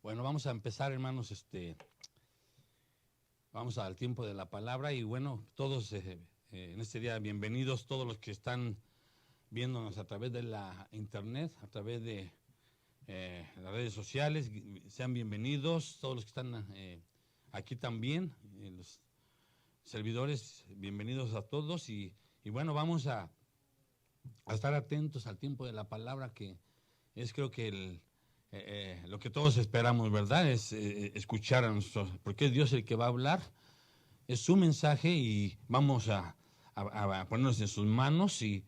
Bueno, vamos a empezar, hermanos, vamos al tiempo de la palabra y bueno, todos en este día, bienvenidos todos los que están viéndonos a través de la internet, a través de las redes sociales, sean bienvenidos, todos los que están aquí también, los servidores, bienvenidos a todos y bueno, vamos a estar atentos al tiempo de la palabra que es creo que lo que todos esperamos, ¿verdad? Es escuchar a nosotros, porque es Dios el que va a hablar, es su mensaje y vamos a ponernos en sus manos y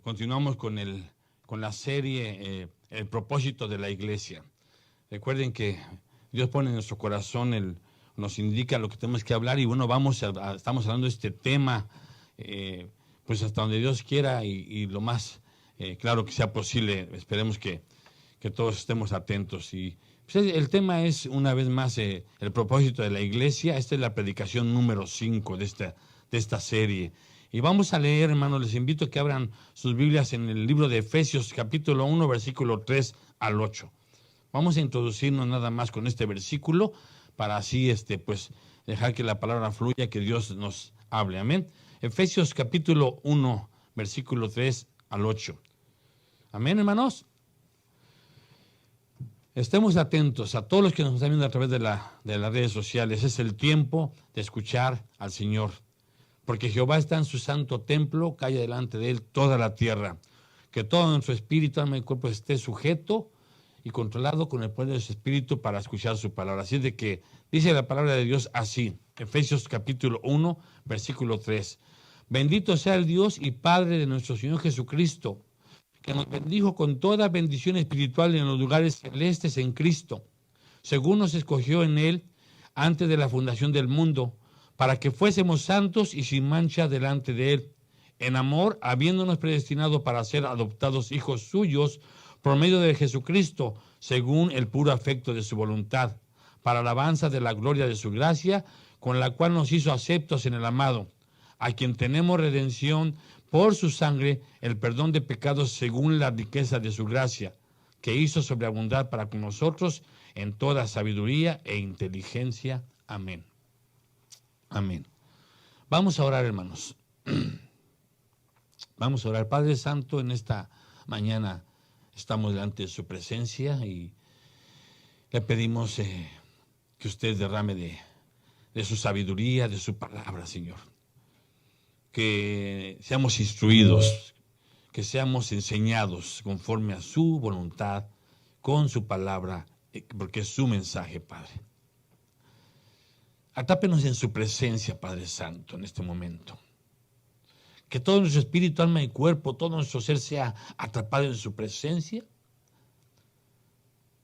continuamos con la serie El propósito de la iglesia. Recuerden que Dios pone en nuestro corazón, nos indica lo que tenemos que hablar y bueno, estamos hablando de este tema, pues hasta donde Dios quiera y lo más claro que sea posible, esperemos que todos estemos atentos. Y pues, el tema es, una vez más, el propósito de la iglesia. Esta es la predicación número 5 de esta serie. Y vamos a leer, hermanos, les invito a que abran sus Biblias en el libro de Efesios, capítulo 1, versículo 3 al 8. Vamos a introducirnos nada más con este versículo, para así, pues, dejar que la palabra fluya, que Dios nos hable. Amén. Efesios, capítulo 1, versículo 3 al 8. Amén, hermanos. Estemos atentos a todos los que nos están viendo a través de las redes sociales. Es el tiempo de escuchar al Señor. Porque Jehová está en su santo templo, calle delante de él toda la tierra. Que todo nuestro espíritu, alma y cuerpo esté sujeto y controlado con el poder de su espíritu para escuchar su palabra. Así es de que dice la palabra de Dios así. Efesios capítulo 1, versículo 3. Bendito sea el Dios y Padre de nuestro Señor Jesucristo, que nos bendijo con toda bendición espiritual en los lugares celestes en Cristo, según nos escogió en Él antes de la fundación del mundo, para que fuésemos santos y sin mancha delante de Él, en amor, habiéndonos predestinado para ser adoptados hijos suyos por medio de Jesucristo, según el puro afecto de su voluntad, para alabanza de la gloria de su gracia, con la cual nos hizo aceptos en el amado, a quien tenemos redención por su sangre, el perdón de pecados según la riqueza de su gracia, que hizo sobreabundar para con nosotros en toda sabiduría e inteligencia. Amén. Amén. Vamos a orar, hermanos. Vamos a orar. Padre Santo, en esta mañana estamos delante de su presencia y le pedimos que usted derrame de su sabiduría, de su palabra, Señor. Que seamos instruidos, que seamos enseñados conforme a su voluntad, con su palabra, porque es su mensaje, Padre. Atápenos en su presencia, Padre Santo, en este momento. Que todo nuestro espíritu, alma y cuerpo, todo nuestro ser sea atrapado en su presencia,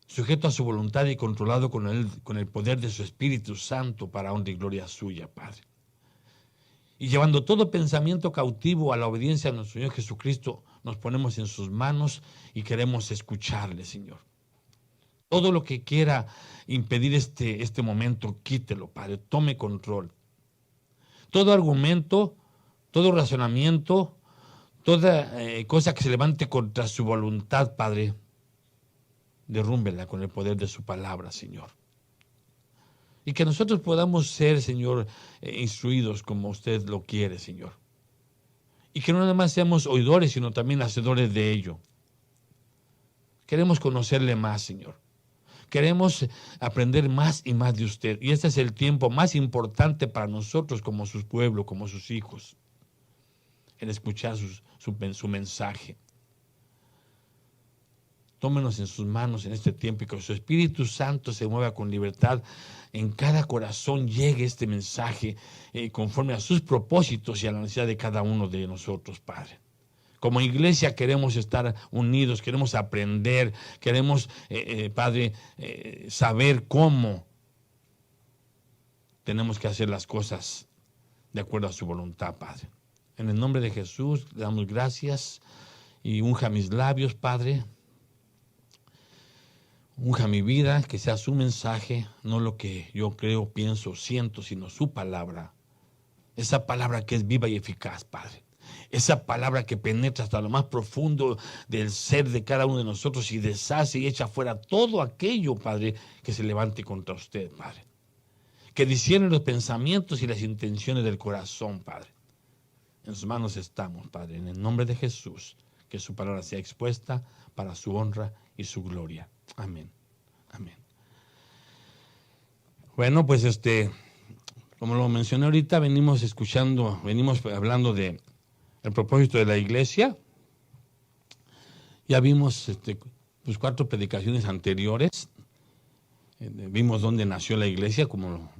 sujeto a su voluntad y controlado con el poder de su Espíritu Santo para honra y gloria suya, Padre. Y llevando todo pensamiento cautivo a la obediencia a nuestro Señor Jesucristo, nos ponemos en sus manos y queremos escucharle, Señor. Todo lo que quiera impedir este momento, quítelo, Padre, tome control. Todo argumento, todo razonamiento, toda cosa que se levante contra su voluntad, Padre, derrúmbela con el poder de su palabra, Señor. Y que nosotros podamos ser, Señor, instruidos como usted lo quiere, Señor. Y que no nada más seamos oidores, sino también hacedores de ello. Queremos conocerle más, Señor. Queremos aprender más y más de usted. Y este es el tiempo más importante para nosotros como su pueblo, como sus hijos. El escuchar su mensaje. Tómenos en sus manos en este tiempo y que su Espíritu Santo se mueva con libertad. En cada corazón llegue este mensaje conforme a sus propósitos y a la necesidad de cada uno de nosotros, Padre. Como iglesia queremos estar unidos, queremos aprender, queremos, Padre, saber cómo tenemos que hacer las cosas de acuerdo a su voluntad, Padre. En el nombre de Jesús, le damos gracias y unja mis labios, Padre. Unja mi vida, que sea su mensaje, no lo que yo creo, pienso, siento, sino su palabra. Esa palabra que es viva y eficaz, Padre. Esa palabra que penetra hasta lo más profundo del ser de cada uno de nosotros y deshace y echa fuera todo aquello, Padre, que se levante contra usted, Padre. Que discierne los pensamientos y las intenciones del corazón, Padre. En sus manos estamos, Padre, en el nombre de Jesús. Que su palabra sea expuesta para su honra y su gloria. Amén. Amén. Bueno, pues como lo mencioné ahorita, venimos hablando de el propósito de la iglesia. Ya vimos pues 4 predicaciones anteriores. Vimos dónde nació la iglesia, como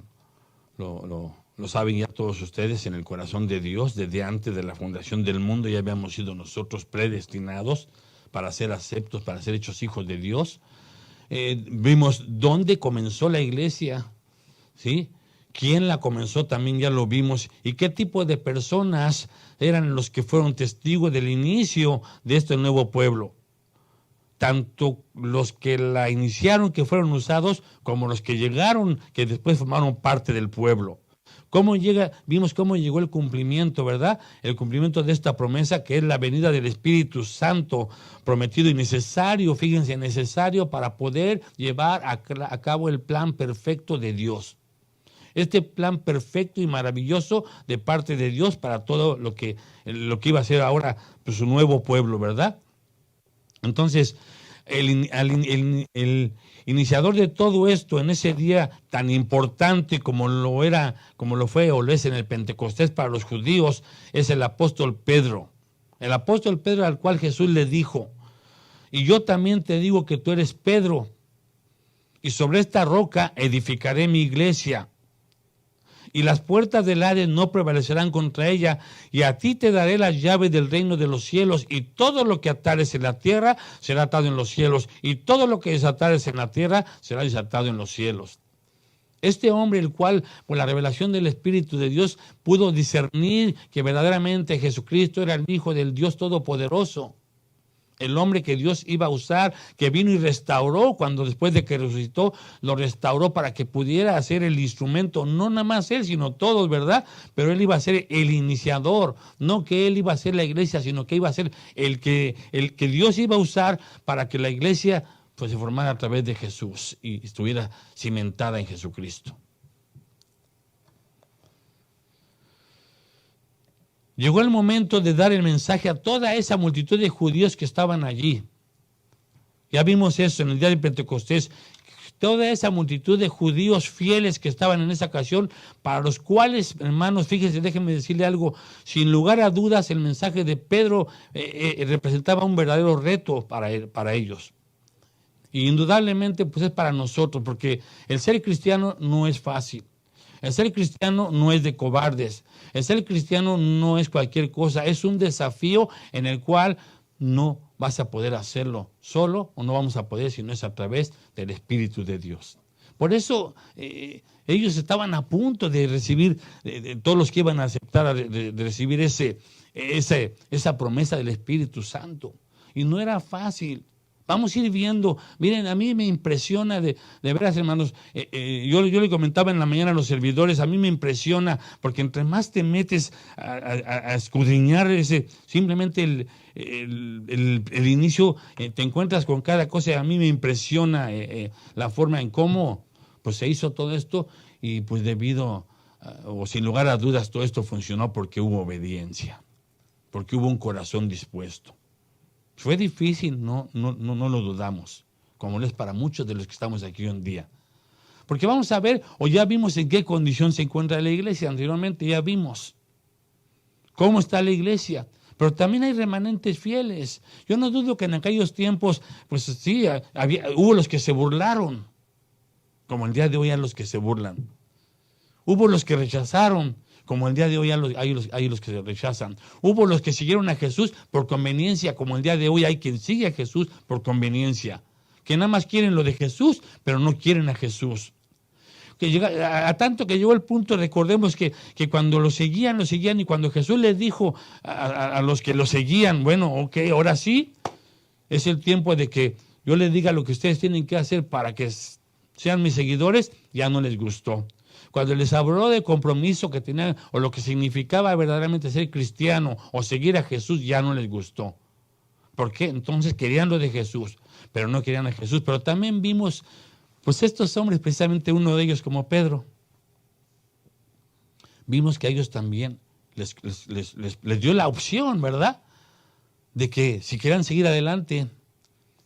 lo saben ya todos ustedes, en el corazón de Dios. Desde antes de la fundación del mundo ya habíamos sido nosotros predestinados para ser aceptos, para ser hechos hijos de Dios. Vimos dónde comenzó la iglesia, ¿sí? ¿Quién la comenzó? También ya lo vimos. ¿Y qué tipo de personas eran los que fueron testigos del inicio de este nuevo pueblo? Tanto los que la iniciaron, que fueron usados, como los que llegaron, que después formaron parte del pueblo. Vimos cómo llegó el cumplimiento, ¿verdad? El cumplimiento de esta promesa, que es la venida del Espíritu Santo, prometido y necesario, fíjense, necesario para poder llevar a cabo el plan perfecto de Dios. Este plan perfecto y maravilloso de parte de Dios para todo lo que iba a ser ahora pues, su nuevo pueblo, ¿verdad? Entonces, el iniciador de todo esto en ese día tan importante como lo fue o lo es en el Pentecostés para los judíos, es el apóstol Pedro. El apóstol Pedro, al cual Jesús le dijo: y yo también te digo que tú eres Pedro, y sobre esta roca edificaré mi iglesia, y las puertas del Hades no prevalecerán contra ella, y a ti te daré las llaves del reino de los cielos, y todo lo que atares en la tierra será atado en los cielos, y todo lo que desatares en la tierra será desatado en los cielos. Este hombre, el cual, por la revelación del Espíritu de Dios, pudo discernir que verdaderamente Jesucristo era el Hijo del Dios Todopoderoso. El hombre que Dios iba a usar, que vino y restauró cuando después de que resucitó, lo restauró para que pudiera hacer el instrumento, no nada más él, sino todos, ¿verdad? Pero él iba a ser el iniciador, no que él iba a ser la iglesia, sino que iba a ser el que Dios iba a usar para que la iglesia pues, se formara a través de Jesús y estuviera cimentada en Jesucristo. Llegó el momento de dar el mensaje a toda esa multitud de judíos que estaban allí. Ya vimos eso en el día de Pentecostés. Toda esa multitud de judíos fieles que estaban en esa ocasión, para los cuales, hermanos, fíjense, déjenme decirle algo, sin lugar a dudas el mensaje de Pedro representaba un verdadero reto para ellos. Y indudablemente pues es para nosotros, porque el ser cristiano no es fácil. El ser cristiano no es de cobardes. El ser cristiano no es cualquier cosa. Es un desafío en el cual no vas a poder hacerlo solo, o no vamos a poder si no es a través del Espíritu de Dios. Por eso ellos estaban a punto de recibir, todos los que iban a aceptar, de recibir esa promesa del Espíritu Santo. Y no era fácil. Vamos a ir viendo. Miren, a mí me impresiona de veras, hermanos. Yo le comentaba en la mañana a los servidores, a mí me impresiona, porque entre más te metes a escudriñar simplemente el inicio, te encuentras con cada cosa. A mí me impresiona la forma en cómo pues, se hizo todo esto, y pues debido, o sin lugar a dudas, todo esto funcionó porque hubo obediencia, porque hubo un corazón dispuesto. Fue difícil, no lo dudamos, como lo es para muchos de los que estamos aquí hoy en día. Porque vamos a ver, o ya vimos en qué condición se encuentra la iglesia, anteriormente ya vimos cómo está la iglesia, pero también hay remanentes fieles. Yo no dudo que en aquellos tiempos, pues sí, hubo los que se burlaron, como el día de hoy hay los que se burlan. Hubo los que rechazaron. como el día de hoy hay los que se rechazan. Hubo los que siguieron a Jesús por conveniencia, como el día de hoy hay quien sigue a Jesús por conveniencia. Que nada más quieren lo de Jesús, pero no quieren a Jesús. Que llega, a tanto que llegó el punto, recordemos que cuando lo seguían, y cuando Jesús les dijo a los que lo seguían, bueno, ok, ahora sí, es el tiempo de que yo les diga lo que ustedes tienen que hacer para que sean mis seguidores, ya no les gustó. Cuando les habló de compromiso que tenían, o lo que significaba verdaderamente ser cristiano o seguir a Jesús, ya no les gustó. ¿Por qué? Entonces querían lo de Jesús, pero no querían a Jesús. Pero también vimos, pues estos hombres, precisamente uno de ellos como Pedro, vimos que a ellos también les dio la opción, ¿verdad? De que si querían seguir adelante,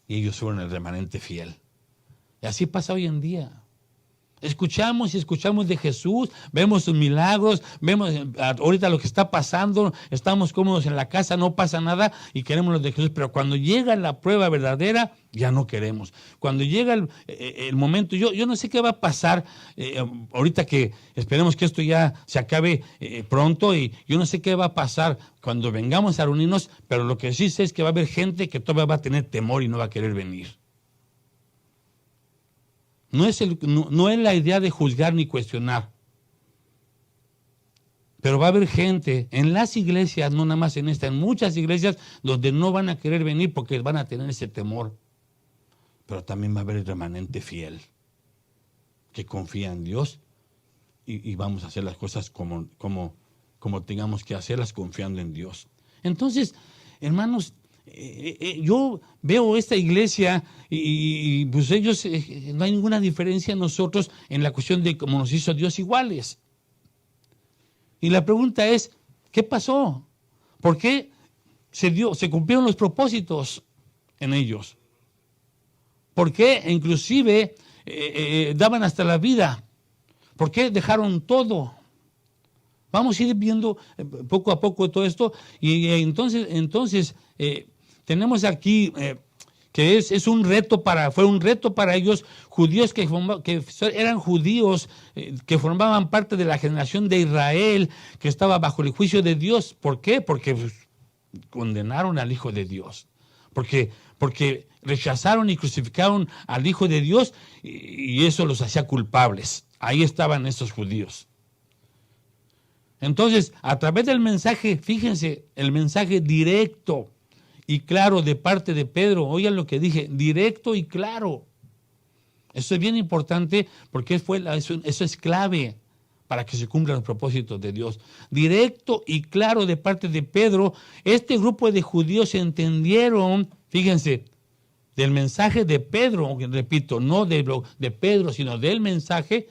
y ellos fueron el remanente fiel. Y así pasa hoy en día. Escuchamos y escuchamos de Jesús, vemos sus milagros, vemos ahorita lo que está pasando, estamos cómodos en la casa, no pasa nada y queremos lo de Jesús, pero cuando llega la prueba verdadera, ya no queremos. Cuando llega el momento, yo no sé qué va a pasar, ahorita que esperemos que esto ya se acabe pronto, y yo no sé qué va a pasar cuando vengamos a reunirnos, pero lo que sí sé es que va a haber gente que todavía va a tener temor y no va a querer venir. No es la idea de juzgar ni cuestionar. Pero va a haber gente en las iglesias, no nada más en esta, en muchas iglesias donde no van a querer venir porque van a tener ese temor. Pero también va a haber el remanente fiel que confía en Dios y vamos a hacer las cosas como tengamos que hacerlas, confiando en Dios. Entonces, hermanos, yo veo esta iglesia y pues ellos, no hay ninguna diferencia en nosotros en la cuestión de cómo nos hizo Dios iguales. Y la pregunta es, ¿qué pasó? ¿Por qué se cumplieron los propósitos en ellos? ¿Por qué inclusive daban hasta la vida? ¿Por qué dejaron todo? Vamos a ir viendo poco a poco todo esto y entonces tenemos aquí que fue un reto para ellos, judíos que eran judíos, que formaban parte de la generación de Israel, que estaba bajo el juicio de Dios. ¿Por qué? Porque condenaron al Hijo de Dios. Porque rechazaron y crucificaron al Hijo de Dios y eso los hacía culpables. Ahí estaban estos judíos. Entonces, a través del mensaje, fíjense, el mensaje directo y claro de parte de Pedro, oigan lo que dije, directo y claro. Eso es bien importante porque eso es clave para que se cumplan los propósitos de Dios. Directo y claro de parte de Pedro, este grupo de judíos entendieron, fíjense, del mensaje de Pedro, repito, no de Pedro, sino del mensaje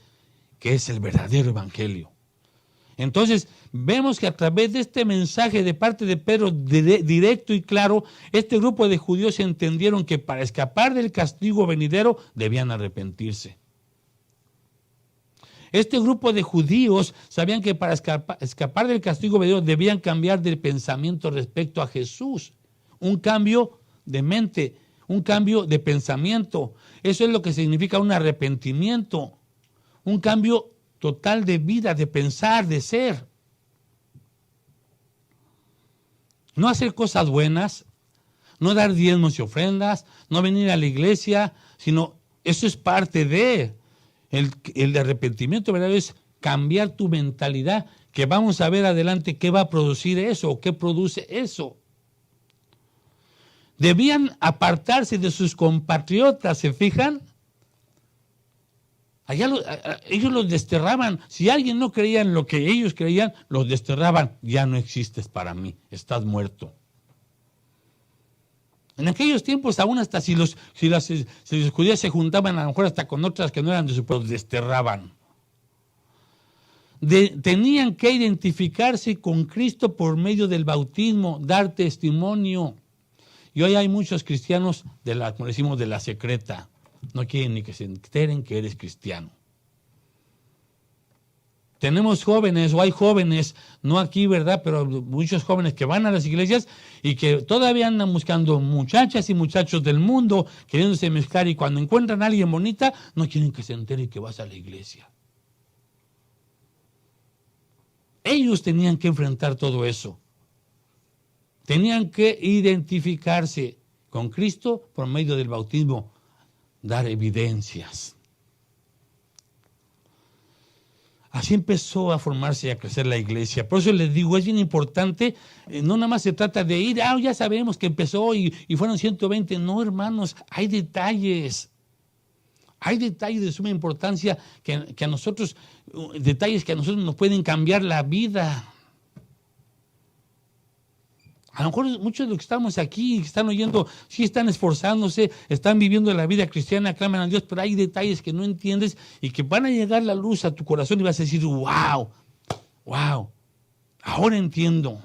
que es el verdadero evangelio. Entonces, vemos que a través de este mensaje de parte de Pedro, directo y claro, este grupo de judíos entendieron que para escapar del castigo venidero debían arrepentirse. Este grupo de judíos sabían que para escapar del castigo venidero debían cambiar de pensamiento respecto a Jesús. Un cambio de mente, un cambio de pensamiento. Eso es lo que significa un arrepentimiento, un cambio total de vida, de pensar, de ser. No hacer cosas buenas, no dar diezmos y ofrendas, no venir a la iglesia, sino eso es parte de el arrepentimiento, ¿verdad? Es cambiar tu mentalidad, que vamos a ver adelante qué va a producir eso o qué produce eso. Debían apartarse de sus compatriotas, ¿se fijan? Allá ellos los desterraban. Si alguien no creía en lo que ellos creían, los desterraban. Ya no existes para mí, estás muerto. En aquellos tiempos, aún hasta si los judíos se juntaban, a lo mejor hasta con otras que no eran de su pueblo, los desterraban. Tenían que identificarse con Cristo por medio del bautismo, dar testimonio. Y hoy hay muchos cristianos, como decimos, de la secreta. No quieren ni que se enteren que eres cristiano. Tenemos jóvenes, o hay jóvenes, no aquí, ¿verdad? Pero muchos jóvenes que van a las iglesias y que todavía andan buscando muchachas y muchachos del mundo, queriéndose mezclar, y cuando encuentran a alguien bonita, no quieren que se entere que vas a la iglesia. Ellos tenían que enfrentar todo eso. Tenían que identificarse con Cristo por medio del bautismo, dar evidencias. Así empezó a formarse y a crecer la iglesia. Por eso les digo, es bien importante, no nada más se trata de ir, ya sabemos que empezó y fueron 120. No, hermanos, hay detalles. Hay detalles de suma importancia que a nosotros, detalles que a nosotros nos pueden cambiar la vida. A lo mejor muchos de los que estamos aquí, que están oyendo, sí están esforzándose, están viviendo la vida cristiana, claman a Dios, pero hay detalles que no entiendes y que van a llegar la luz a tu corazón y vas a decir, wow, ahora entiendo.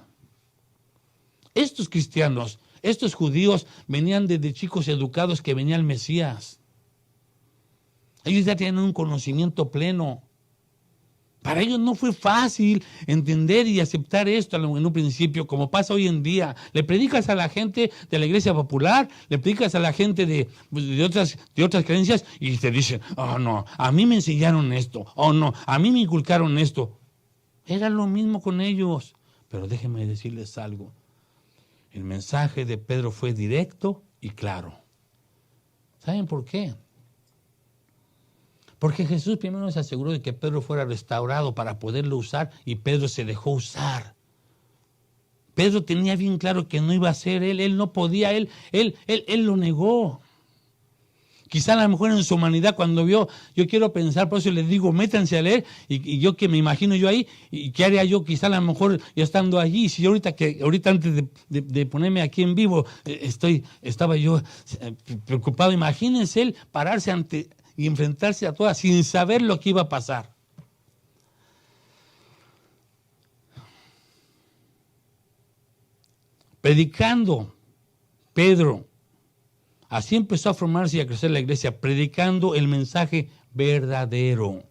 Estos cristianos, estos judíos venían desde chicos educados que venía el Mesías. Ellos ya tenían un conocimiento pleno. Para ellos no fue fácil entender y aceptar esto en un principio, como pasa hoy en día. Le predicas a la gente de la iglesia popular, le predicas a la gente de otras creencias y te dicen, oh no, a mí me enseñaron esto, oh no, a mí me inculcaron esto. Era lo mismo con ellos. Pero déjenme decirles algo. El mensaje de Pedro fue directo y claro. ¿Saben por qué? Porque Jesús primero se aseguró de que Pedro fuera restaurado para poderlo usar y Pedro se dejó usar. Pedro tenía bien claro que no iba a ser él no podía, él lo negó. Quizá a lo mejor en su humanidad cuando vio, yo quiero pensar, por eso les digo, métanse a leer y yo que me imagino yo ahí, y qué haría yo quizá a lo mejor ya estando allí, si yo ahorita antes de ponerme aquí en vivo, estaba yo preocupado, imagínense él pararse ante y enfrentarse a todas sin saber lo que iba a pasar. Predicando, Pedro, así empezó a formarse y a crecer la iglesia, predicando el mensaje verdadero.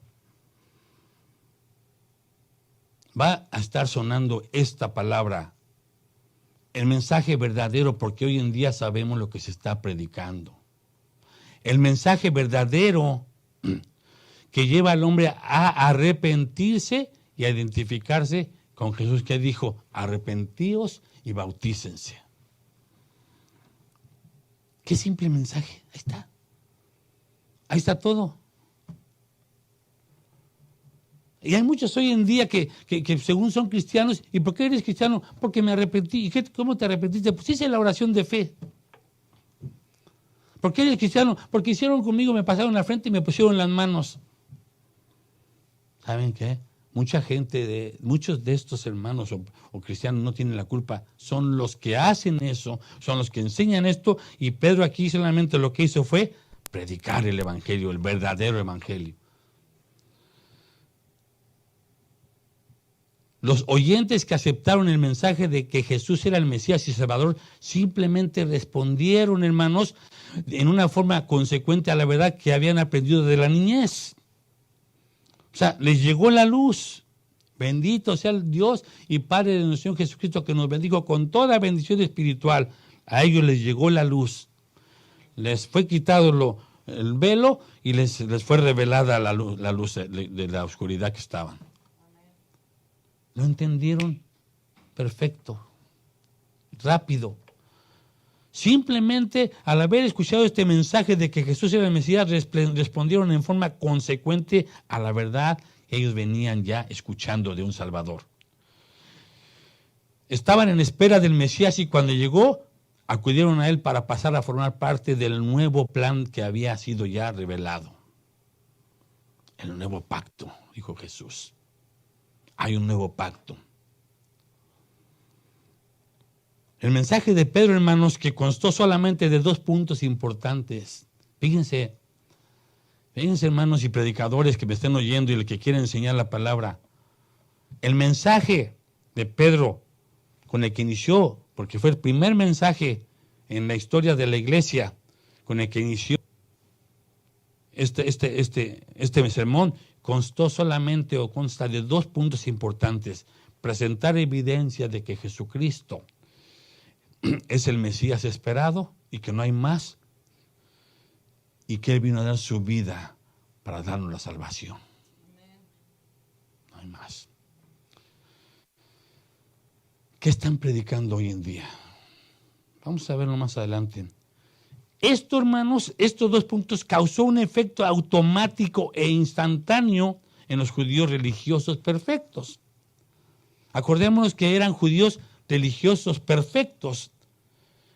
Va a estar sonando esta palabra, el mensaje verdadero, porque hoy en día sabemos lo que se está predicando. El mensaje verdadero que lleva al hombre a arrepentirse y a identificarse con Jesús, que dijo, arrepentíos y bautícense. Qué simple mensaje, ahí está todo. Y hay muchos hoy en día que según son cristianos, ¿y por qué eres cristiano? Porque me arrepentí. ¿Y cómo te arrepentiste? Pues hice la oración de fe. ¿Por qué eres cristiano? Porque hicieron conmigo, me pasaron la frente y me pusieron las manos. ¿Saben qué? Muchos de estos hermanos o cristianos no tienen la culpa. Son los que hacen eso, son los que enseñan esto. Y Pedro aquí solamente lo que hizo fue predicar el evangelio, el verdadero evangelio. Los oyentes que aceptaron el mensaje de que Jesús era el Mesías y Salvador simplemente respondieron, hermanos, en una forma consecuente a la verdad que habían aprendido de la niñez. O sea, les llegó la luz. Bendito sea el Dios y Padre de nuestro Señor Jesucristo, que nos bendijo con toda bendición espiritual. A ellos les llegó la luz. Les fue quitado el velo y les fue revelada la luz de la oscuridad que estaban. ¿Lo entendieron? Perfecto. Rápido. Simplemente al haber escuchado este mensaje de que Jesús era el Mesías, respondieron en forma consecuente a la verdad. Ellos venían ya escuchando de un Salvador. Estaban en espera del Mesías y cuando llegó, acudieron a él para pasar a formar parte del nuevo plan que había sido ya revelado. El nuevo pacto, dijo Jesús. Hay un nuevo pacto. El mensaje de Pedro, hermanos, que constó solamente de 2 puntos importantes. Fíjense, hermanos y predicadores que me estén oyendo y el que quiera enseñar la palabra. El mensaje de Pedro con el que inició, porque fue el primer mensaje en la historia de la iglesia con el que inició este sermón, constó solamente o consta de 2 puntos importantes. Presentar evidencia de que Jesucristo es el Mesías esperado y que no hay más, y que Él vino a dar su vida para darnos la salvación. No hay más. ¿Qué están predicando hoy en día? Vamos a verlo más adelante. Esto, hermanos, estos 2 puntos causó un efecto automático e instantáneo en los judíos religiosos perfectos. Acordémonos que eran judíos religiosos perfectos,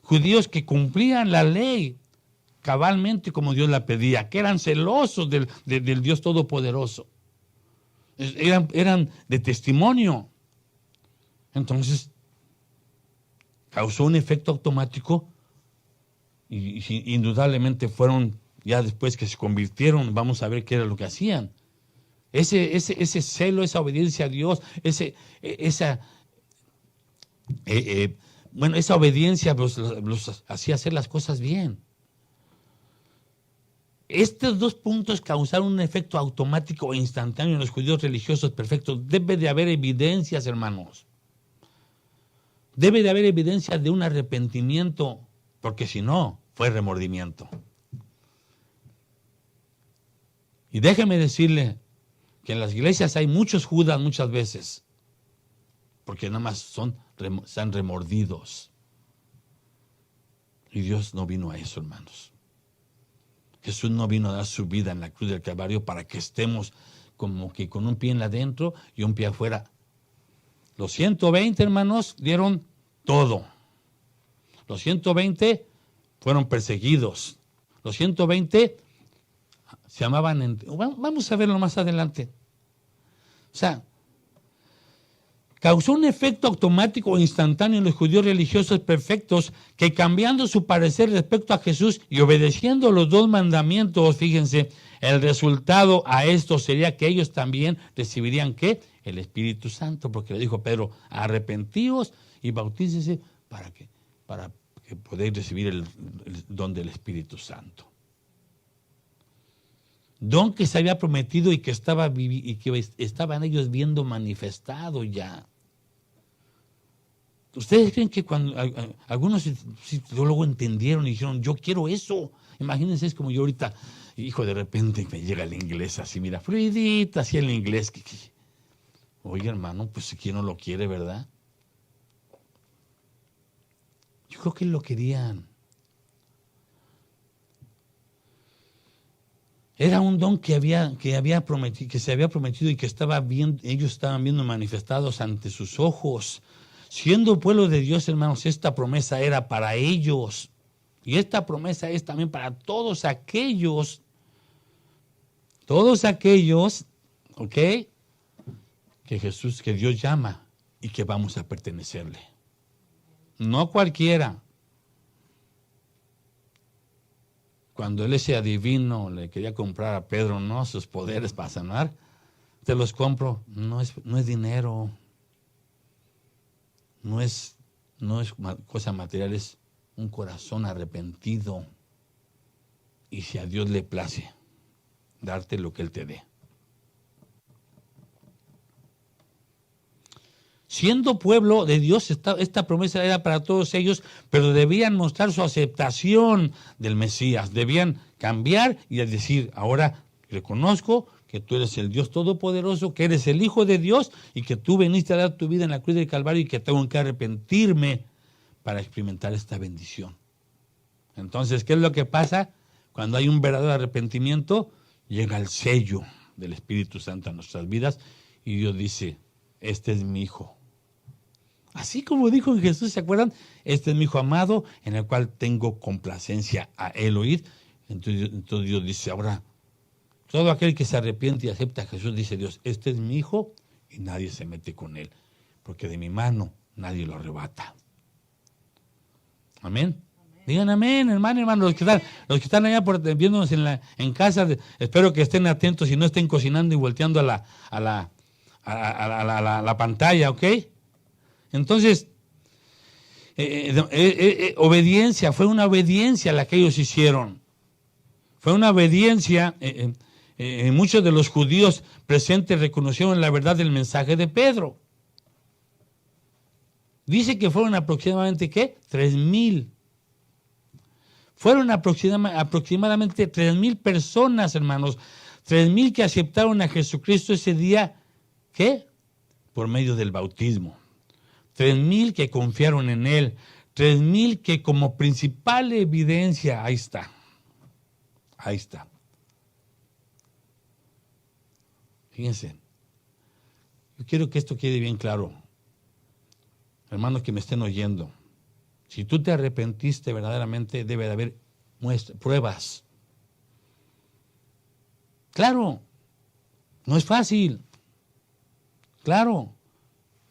judíos que cumplían la ley cabalmente como Dios la pedía, que eran celosos del Dios Todopoderoso. Eran de testimonio. Entonces, causó un efecto automático y indudablemente fueron, ya después que se convirtieron, vamos a ver qué era lo que hacían. Ese celo, esa obediencia a Dios, esa obediencia los hacía hacer las cosas bien. Estos 2 puntos causaron un efecto automático e instantáneo en los judíos religiosos perfectos. Debe de haber evidencias, hermanos. Debe de haber evidencias de un arrepentimiento, porque si no, fue remordimiento. Y déjeme decirle que en las iglesias hay muchos Judas muchas veces, porque nada más están remordidos. Y Dios no vino a eso, hermanos. Jesús no vino a dar su vida en la cruz del Calvario para que estemos como que con un pie en adentro y un pie afuera. Los 120, hermanos, dieron todo. Los 120 fueron perseguidos. Los 120 se amaban. Vamos a verlo más adelante. O sea, causó un efecto automático e instantáneo en los judíos religiosos perfectos que, cambiando su parecer respecto a Jesús y obedeciendo los 2 mandamientos, fíjense, el resultado a esto sería que ellos también recibirían ¿qué? El Espíritu Santo, porque le dijo Pedro, arrepentíos y bautícese para que podáis recibir el don del Espíritu Santo. Don que se había prometido y que estaban ellos viendo manifestado ya. ¿Ustedes creen que cuando algunos luego entendieron y dijeron, yo quiero eso? Imagínense, es como yo ahorita, hijo, de repente me llega el inglés así, mira, fluidita, así el inglés. Oye, hermano, pues quién no lo quiere, ¿verdad? Yo creo que lo querían. Era un don que se había prometido y que ellos estaban viendo manifestados ante sus ojos. Siendo pueblo de Dios, hermanos, esta promesa era para ellos. Y esta promesa es también para todos aquellos, ¿ok? Que Dios llama y que vamos a pertenecerle. No cualquiera. Cuando ese adivino le quería comprar a Pedro, ¿no?, sus poderes para sanar, te los compro. No es dinero. No es cosa material, es un corazón arrepentido. Y si a Dios le place, darte lo que Él te dé. Siendo pueblo de Dios, esta promesa era para todos ellos, pero debían mostrar su aceptación del Mesías. Debían cambiar y decir, ahora reconozco que tú eres el Dios Todopoderoso, que eres el Hijo de Dios y que tú viniste a dar tu vida en la cruz del Calvario y que tengo que arrepentirme para experimentar esta bendición. Entonces, ¿qué es lo que pasa? Cuando hay un verdadero arrepentimiento, llega el sello del Espíritu Santo a nuestras vidas y Dios dice, este es mi Hijo. Así como dijo Jesús, ¿se acuerdan? Este es mi Hijo amado, en el cual tengo complacencia a Él oír. Entonces Dios dice, ahora, todo aquel que se arrepiente y acepta a Jesús, dice Dios, este es mi Hijo y nadie se mete con Él, porque de mi mano nadie lo arrebata. Amén. Digan amén, hermano. Los que están allá viéndonos en casa, espero que estén atentos y no estén cocinando y volteando a la pantalla, ¿ok? Entonces, obediencia, fue una obediencia la que ellos hicieron. Fue una obediencia, muchos de los judíos presentes reconocieron la verdad del mensaje de Pedro. Dice que fueron aproximadamente, ¿qué? 3,000. Fueron aproximadamente 3,000 personas, hermanos. 3,000 que aceptaron a Jesucristo ese día, ¿qué? Por medio del bautismo. 3,000 que confiaron en Él. 3,000 que como principal evidencia, ahí está. Ahí está. Fíjense. Yo quiero que esto quede bien claro. Hermanos que me estén oyendo. Si tú te arrepentiste verdaderamente, debe de haber pruebas. Claro, no es fácil. Claro.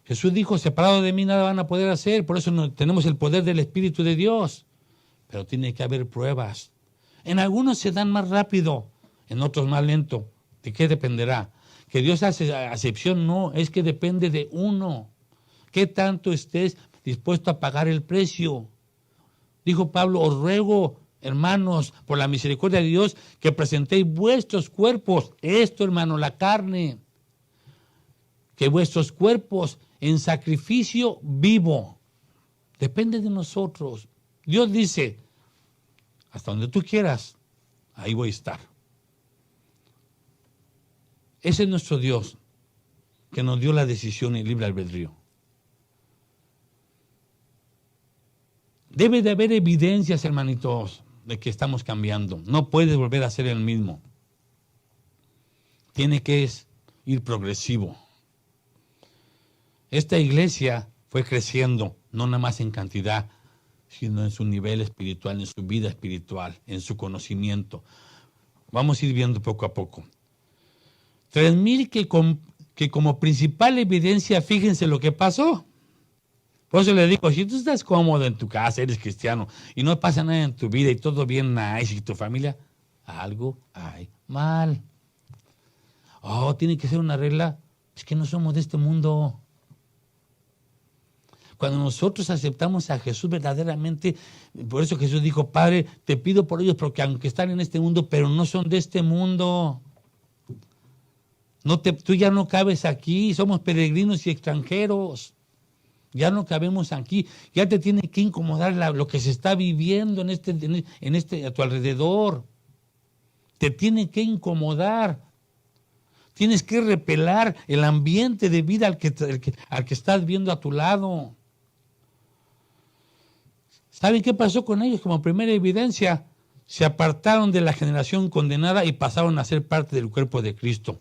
Jesús dijo, separado de mí nada van a poder hacer, por eso no, tenemos el poder del Espíritu de Dios. Pero tiene que haber pruebas. En algunos se dan más rápido, en otros más lento. ¿De qué dependerá? Que Dios hace acepción, no, es que depende de uno. ¿Qué tanto estés dispuesto a pagar el precio? Dijo Pablo, os ruego, hermanos, por la misericordia de Dios, que presentéis vuestros cuerpos, esto, hermano, la carne, que vuestros cuerpos en sacrificio vivo. Depende de nosotros. Dios dice, hasta donde tú quieras, ahí voy a estar. Ese es nuestro Dios, que nos dio la decisión y libre albedrío. Debe de haber evidencias, hermanitos, de que estamos cambiando. No puedes volver a ser el mismo. Tiene que ir progresivo. Esta iglesia fue creciendo, no nada más en cantidad, sino en su nivel espiritual, en su vida espiritual, en su conocimiento. Vamos a ir viendo poco a poco. 3,000 que como principal evidencia, fíjense lo que pasó. Por eso le digo, si tú estás cómodo en tu casa, eres cristiano, y no pasa nada en tu vida, y todo bien nice, y tu familia, algo hay mal. Oh, tiene que ser una regla, es que no somos de este mundo. Cuando nosotros aceptamos a Jesús verdaderamente, por eso Jesús dijo, Padre, te pido por ellos, porque aunque están en este mundo, pero no son de este mundo. Tú ya no cabes aquí, somos peregrinos y extranjeros. Ya no cabemos aquí, ya te tiene que incomodar lo que se está viviendo en este a tu alrededor. Te tiene que incomodar. Tienes que repelar el ambiente de vida al que estás viendo a tu lado. ¿Saben qué pasó con ellos? Como primera evidencia, se apartaron de la generación condenada y pasaron a ser parte del cuerpo de Cristo.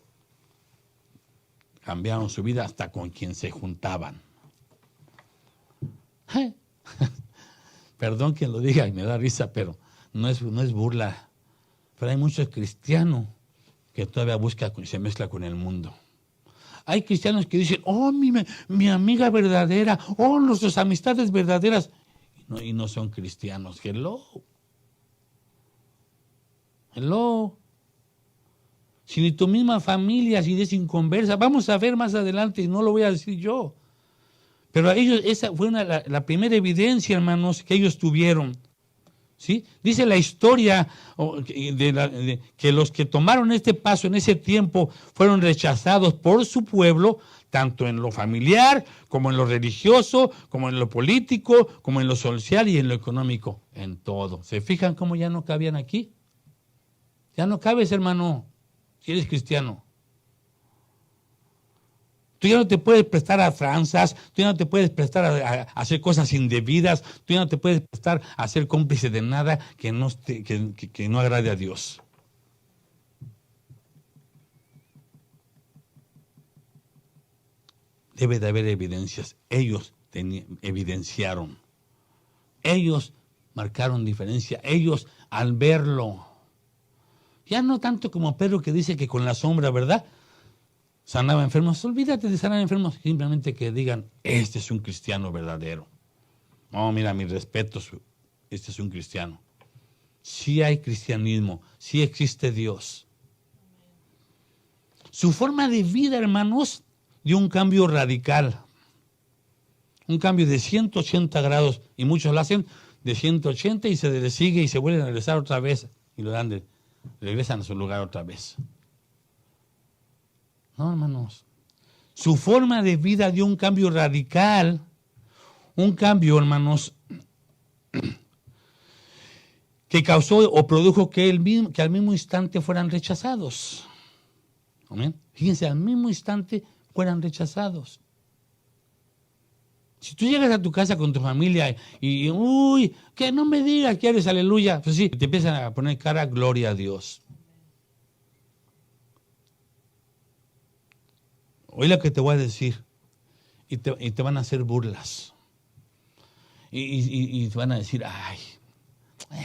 Cambiaron su vida hasta con quien se juntaban. Perdón que lo diga y me da risa, pero no es burla. Pero hay muchos cristianos que todavía buscan y se mezcla con el mundo. Hay cristianos que dicen, oh, mi amiga verdadera, oh, nuestras amistades verdaderas, y no son cristianos. Hello. Si ni tu misma familia, si es inconversa, vamos a ver más adelante y no lo voy a decir yo. Pero a ellos, esa fue la primera evidencia, hermanos, que ellos tuvieron. ¿Sí? Dice la historia que los que tomaron este paso en ese tiempo fueron rechazados por su pueblo, tanto en lo familiar, como en lo religioso, como en lo político, como en lo social y en lo económico, en todo. ¿Se fijan cómo ya no cabían aquí? Ya no cabes, hermano, si eres cristiano. Tú ya no te puedes prestar a tranzas, tú ya no te puedes prestar a hacer cosas indebidas, tú ya no te puedes prestar a ser cómplice de nada que no agrade a Dios. Debe de haber evidencias. Ellos evidenciaron. Ellos marcaron diferencia. Ellos al verlo. Ya no tanto como Pedro que dice que con la sombra, ¿verdad?, sanaba enfermos. Olvídate de sanar enfermos, simplemente que digan, este es un cristiano verdadero. Oh, mira, mis respetos, este es un cristiano. Sí hay cristianismo, sí existe Dios. Su forma de vida, hermanos, dio un cambio radical. Un cambio de 180 grados, y muchos lo hacen de 180 y se les sigue y se vuelven a regresar otra vez, y lo dan regresan a su lugar otra vez. No, hermanos. Su forma de vida dio un cambio radical. Un cambio, hermanos, que causó o produjo que al mismo instante fueran rechazados. Amén. Fíjense, al mismo instante fueran rechazados. Si tú llegas a tu casa con tu familia uy, que no me digas que eres aleluya, pues sí, te empiezan a poner cara, gloria a Dios. Oye lo que te voy a decir, y te van a hacer burlas. Y te van a decir, ay,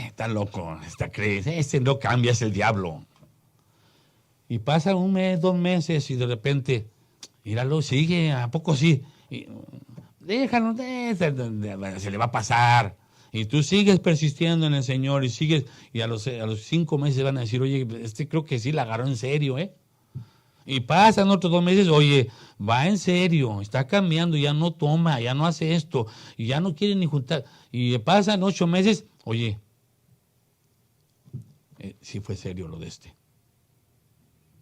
está loco, ese no cambia, es el diablo. Y pasa un mes, 2 meses, y de repente, míralo, sigue, ¿a poco sí? Déjalo, se le va a pasar. Y tú sigues persistiendo en el Señor y sigues, y a los 5 meses van a decir, oye, creo que sí la agarró en serio, ¿eh? Y pasan otros 2 meses, oye, va en serio, está cambiando, ya no toma, ya no hace esto, y ya no quiere ni juntar. Y pasan 8 meses, oye, sí fue serio lo de este.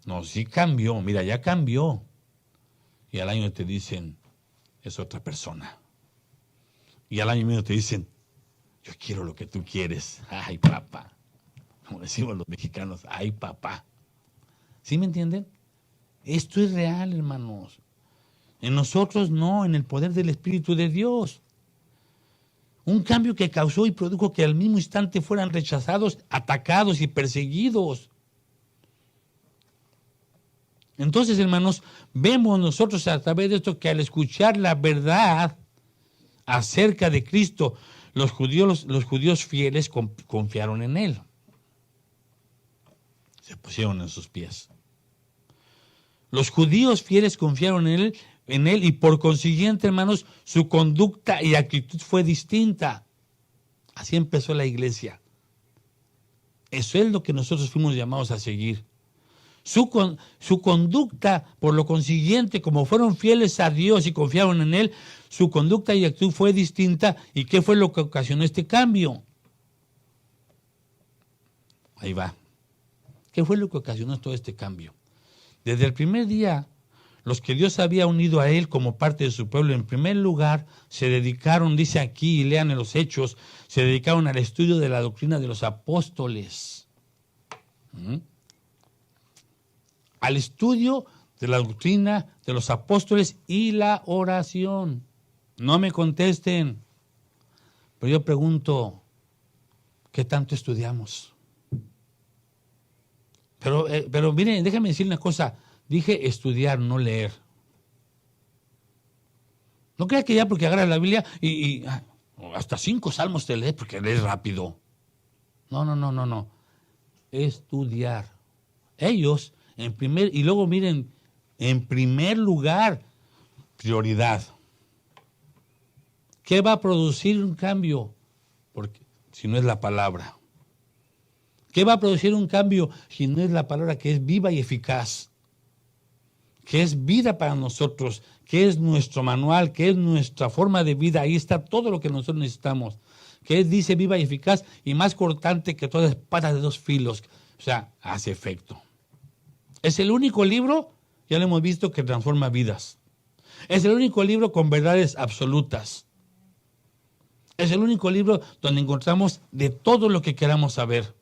No, sí cambió, mira, ya cambió. Y al año te dicen, es otra persona. Y al año mismo te dicen, yo quiero lo que tú quieres. Ay, papá. Como decimos los mexicanos, ay, papá. ¿Sí me entienden? Esto es real, hermanos. En nosotros no, en el poder del Espíritu de Dios. Un cambio que causó y produjo que al mismo instante fueran rechazados, atacados y perseguidos. Entonces, hermanos, vemos nosotros a través de esto que al escuchar la verdad acerca de Cristo, los judíos fieles confiaron en Él. Se pusieron en sus pies. Los judíos fieles confiaron en él y por consiguiente, hermanos, su conducta y actitud fue distinta. Así empezó la iglesia. Eso es lo que nosotros fuimos llamados a seguir. Su conducta, por lo consiguiente, como fueron fieles a Dios y confiaron en Él, su conducta y actitud fue distinta. ¿Y qué fue lo que ocasionó este cambio? Ahí va. ¿Qué fue lo que ocasionó todo este cambio? Desde el primer día, los que Dios había unido a Él como parte de su pueblo, en primer lugar, se dedicaron, dice aquí, y lean en los Hechos, se dedicaron al estudio de la doctrina de los apóstoles. Al estudio de la doctrina de los apóstoles y la oración. No me contesten, pero yo pregunto, ¿qué tanto estudiamos? Pero miren, déjame decir una cosa, dije estudiar, no leer. No creas que ya porque agarras la Biblia y hasta 5 salmos te lees porque lees rápido. No. Estudiar. Ellos, y luego miren, en primer lugar, prioridad. ¿Qué va a producir un cambio? Porque si no es la palabra. ¿Qué va a producir un cambio si no es la palabra que es viva y eficaz? Que es vida para nosotros, que es nuestro manual, que es nuestra forma de vida. Ahí está todo lo que nosotros necesitamos. Que es, dice, viva y eficaz y más cortante que toda espada de 2 filos. O sea, hace efecto. Es el único libro, ya lo hemos visto, que transforma vidas. Es el único libro con verdades absolutas. Es el único libro donde encontramos de todo lo que queramos saber.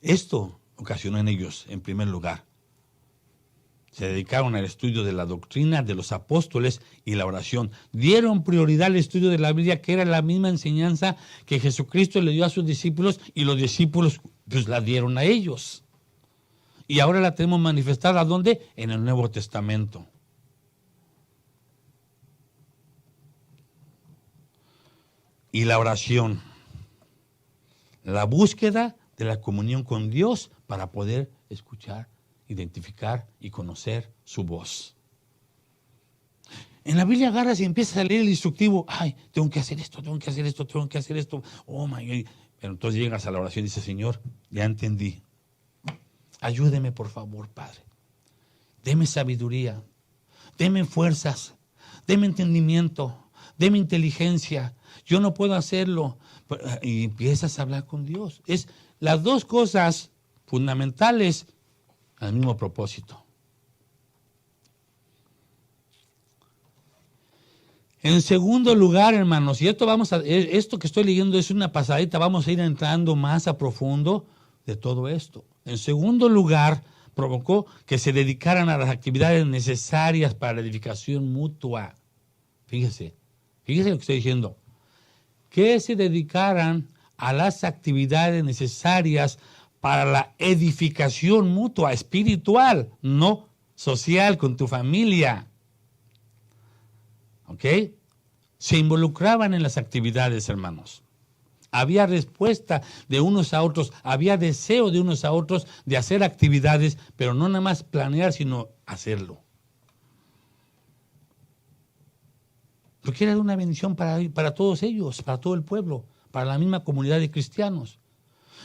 Esto ocasionó en ellos, en primer lugar, se dedicaron al estudio de la doctrina de los apóstoles y la oración. Dieron prioridad al estudio de la Biblia, que era la misma enseñanza que Jesucristo le dio a sus discípulos y los discípulos pues la dieron a ellos. Y ahora la tenemos manifestada, ¿dónde? En el Nuevo Testamento. Y la oración, la búsqueda de la comunión con Dios para poder escuchar, identificar y conocer su voz. En la Biblia agarras y empiezas a leer el instructivo. Ay, tengo que hacer esto, tengo que hacer esto, tengo que hacer esto. Oh my God. Pero entonces llegas a la oración y dices, Señor, ya entendí. Ayúdeme, por favor, Padre. Deme sabiduría, deme fuerzas, deme entendimiento, deme inteligencia. Yo no puedo hacerlo. Y empiezas a hablar con Dios. Es las 2 cosas fundamentales al mismo propósito. En segundo lugar, hermanos, y esto que estoy leyendo es una pasadita, vamos a ir entrando más a profundo de todo esto. En segundo lugar, provocó que se dedicaran a las actividades necesarias para la edificación mutua. Fíjese lo que estoy diciendo. Que se dedicaran a las actividades necesarias para la edificación mutua, espiritual, no social, con tu familia. ¿Ok? Se involucraban en las actividades, hermanos. Había respuesta de unos a otros, había deseo de unos a otros de hacer actividades, pero no nada más planear, sino hacerlo. Porque era una bendición para todos ellos, para todo el pueblo, para la misma comunidad de cristianos.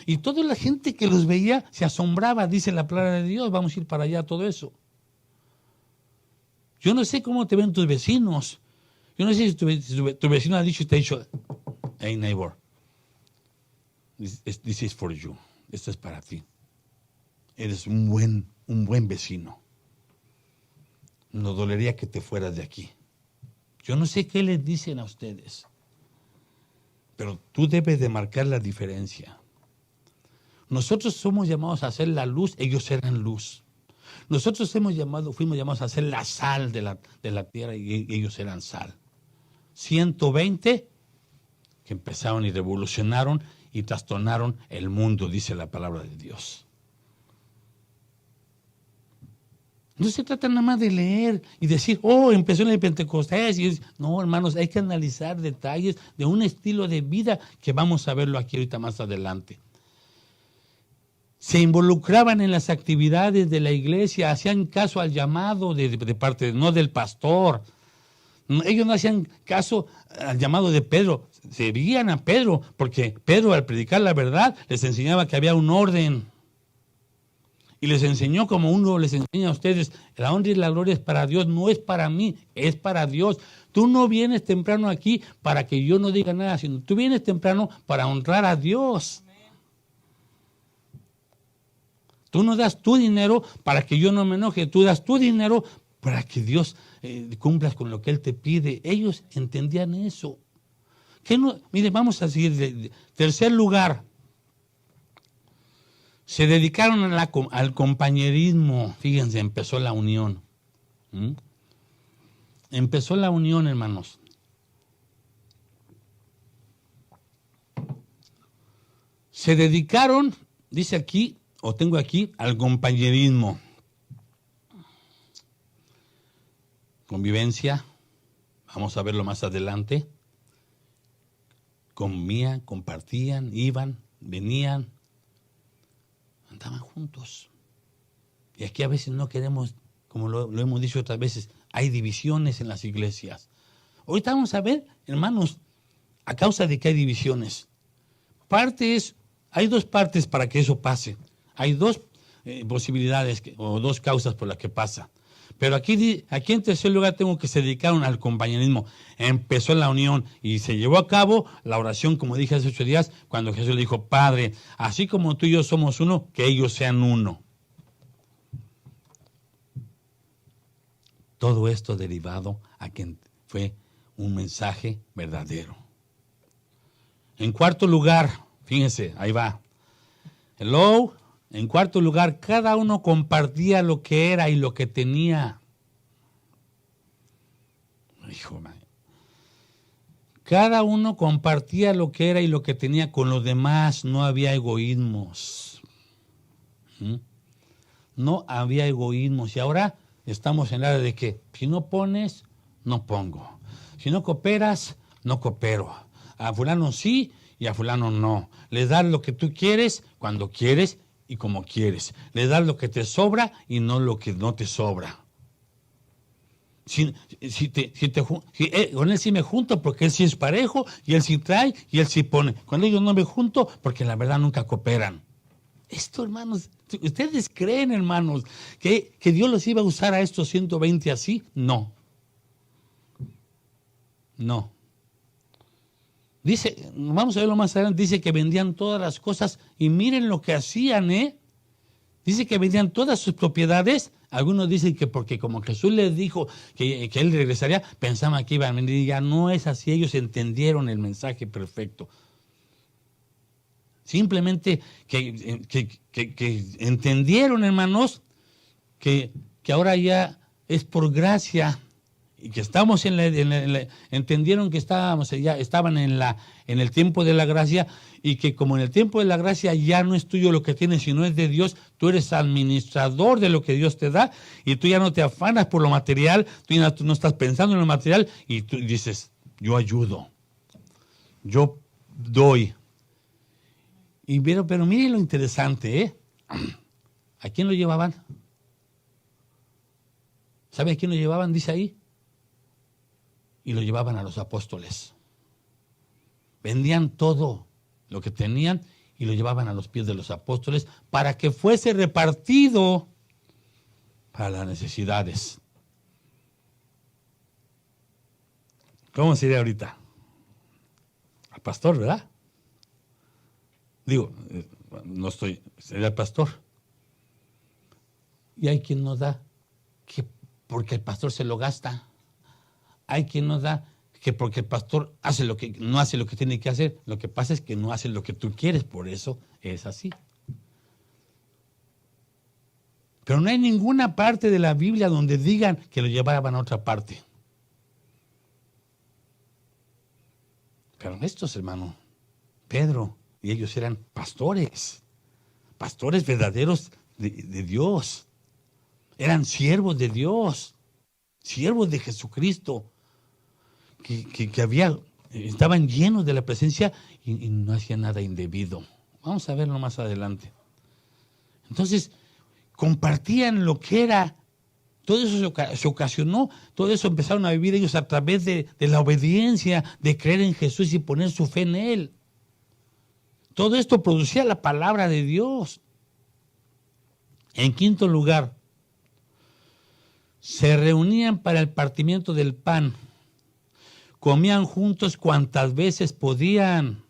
Y toda la gente que los veía se asombraba, dice la palabra de Dios. Vamos a ir para allá, todo eso. Yo no sé cómo te ven tus vecinos. Yo no sé si tu vecino ha dicho y te ha dicho, hey neighbor, this is for you. Esto es para ti. Eres un buen vecino. Nos dolería que te fueras de aquí. Yo no sé qué les dicen a ustedes, pero tú debes de marcar la diferencia. Nosotros somos llamados a hacer la luz, ellos eran luz. Nosotros fuimos llamados a hacer la sal de la tierra y ellos eran sal. 120 que empezaron y revolucionaron y trastornaron el mundo, dice la palabra de Dios. No se trata nada más de leer y decir, empezó en el Pentecostés. No, hermanos, hay que analizar detalles de un estilo de vida que vamos a verlo aquí ahorita más adelante. Se involucraban en las actividades de la iglesia, hacían caso al llamado de parte, no del pastor. Ellos no hacían caso al llamado de Pedro, seguían a Pedro, porque Pedro al predicar la verdad les enseñaba que había un orden. Y les enseñó como uno les enseña a ustedes, la honra y la gloria es para Dios, no es para mí, es para Dios. Tú no vienes temprano aquí para que yo no diga nada, sino tú vienes temprano para honrar a Dios. Tú no das tu dinero para que yo no me enoje, tú das tu dinero para que Dios cumplas con lo que Él te pide. Ellos entendían eso. Mire, vamos a seguir. Tercer lugar, se dedicaron al compañerismo. Fíjense, empezó la unión. Empezó la unión, hermanos. Se dedicaron, dice aquí, o tengo aquí, al compañerismo. Convivencia, vamos a verlo más adelante. Comían, compartían, iban, venían, andaban juntos. Y aquí a veces no queremos, como lo hemos dicho otras veces, hay divisiones en las iglesias. Ahorita vamos a ver, hermanos, a causa de que hay divisiones. Hay dos partes para que eso pase. Hay dos posibilidades o dos causas por las que pasa. Pero aquí en tercer lugar tengo que se dedicaron al compañerismo. Empezó la unión y se llevó a cabo la oración, como dije hace 8 días, cuando Jesús le dijo, Padre, así como tú y yo somos uno, que ellos sean uno. Todo esto derivado a que fue un mensaje verdadero. En cuarto lugar, fíjense, ahí va. Hello. En cuarto lugar, cada uno compartía lo que era y lo que tenía. Cada uno compartía lo que era y lo que tenía con los demás. No había egoísmos. No había egoísmos. Y ahora estamos en la área de que si no pones, no pongo. Si no cooperas, no coopero. A fulano sí y a fulano no. Les das lo que tú quieres, cuando quieres y como quieres. Le das lo que te sobra y no lo que no te sobra. Con él sí me junto porque él sí es parejo y él sí trae y él sí pone. Cuando ellos no me junto porque la verdad nunca cooperan. Esto, hermanos, ¿ustedes creen, hermanos, que Dios los iba a usar a estos 120 así? No. No. Dice, vamos a verlo más adelante, dice que vendían todas las cosas y miren lo que hacían, Dice que vendían todas sus propiedades. Algunos dicen que porque como Jesús les dijo que Él regresaría, pensaban que iban a venir. Ya no es así, ellos entendieron el mensaje perfecto. Simplemente que entendieron, hermanos, que ahora ya es por gracia y que estamos entendieron que estaban en el tiempo de la gracia y que como en el tiempo de la gracia ya no es tuyo lo que tienes, sino es de Dios, tú eres administrador de lo que Dios te da y tú ya no te afanas por lo material, tú no estás pensando en lo material y tú dices, yo ayudo, yo doy. Pero miren lo interesante, ¿eh? ¿A quién lo llevaban? ¿Sabe a quién lo llevaban? Dice ahí. Y lo llevaban a los apóstoles. Vendían todo lo que tenían y lo llevaban a los pies de los apóstoles para que fuese repartido para las necesidades. ¿Cómo sería ahorita? Al pastor, ¿verdad? Digo, sería el pastor. Y hay quien no da, porque el pastor se lo gasta. Hay quien no da, que porque el pastor no hace lo que tiene que hacer. Lo que pasa es que no hace lo que tú quieres, por eso es así. Pero no hay ninguna parte de la Biblia donde digan que lo llevaban a otra parte. Pero estos, hermano, Pedro y ellos eran pastores verdaderos de Dios. Eran siervos de Dios, siervos de Jesucristo, que estaban llenos de la presencia y no hacían nada indebido. Vamos a verlo más adelante. Entonces, compartían lo que era. Todo eso se ocasionó, todo eso empezaron a vivir ellos a través de la obediencia, de creer en Jesús y poner su fe en Él. Todo esto producía la palabra de Dios. En quinto lugar, se reunían para el partimiento del pan. Comían juntos cuantas veces podían.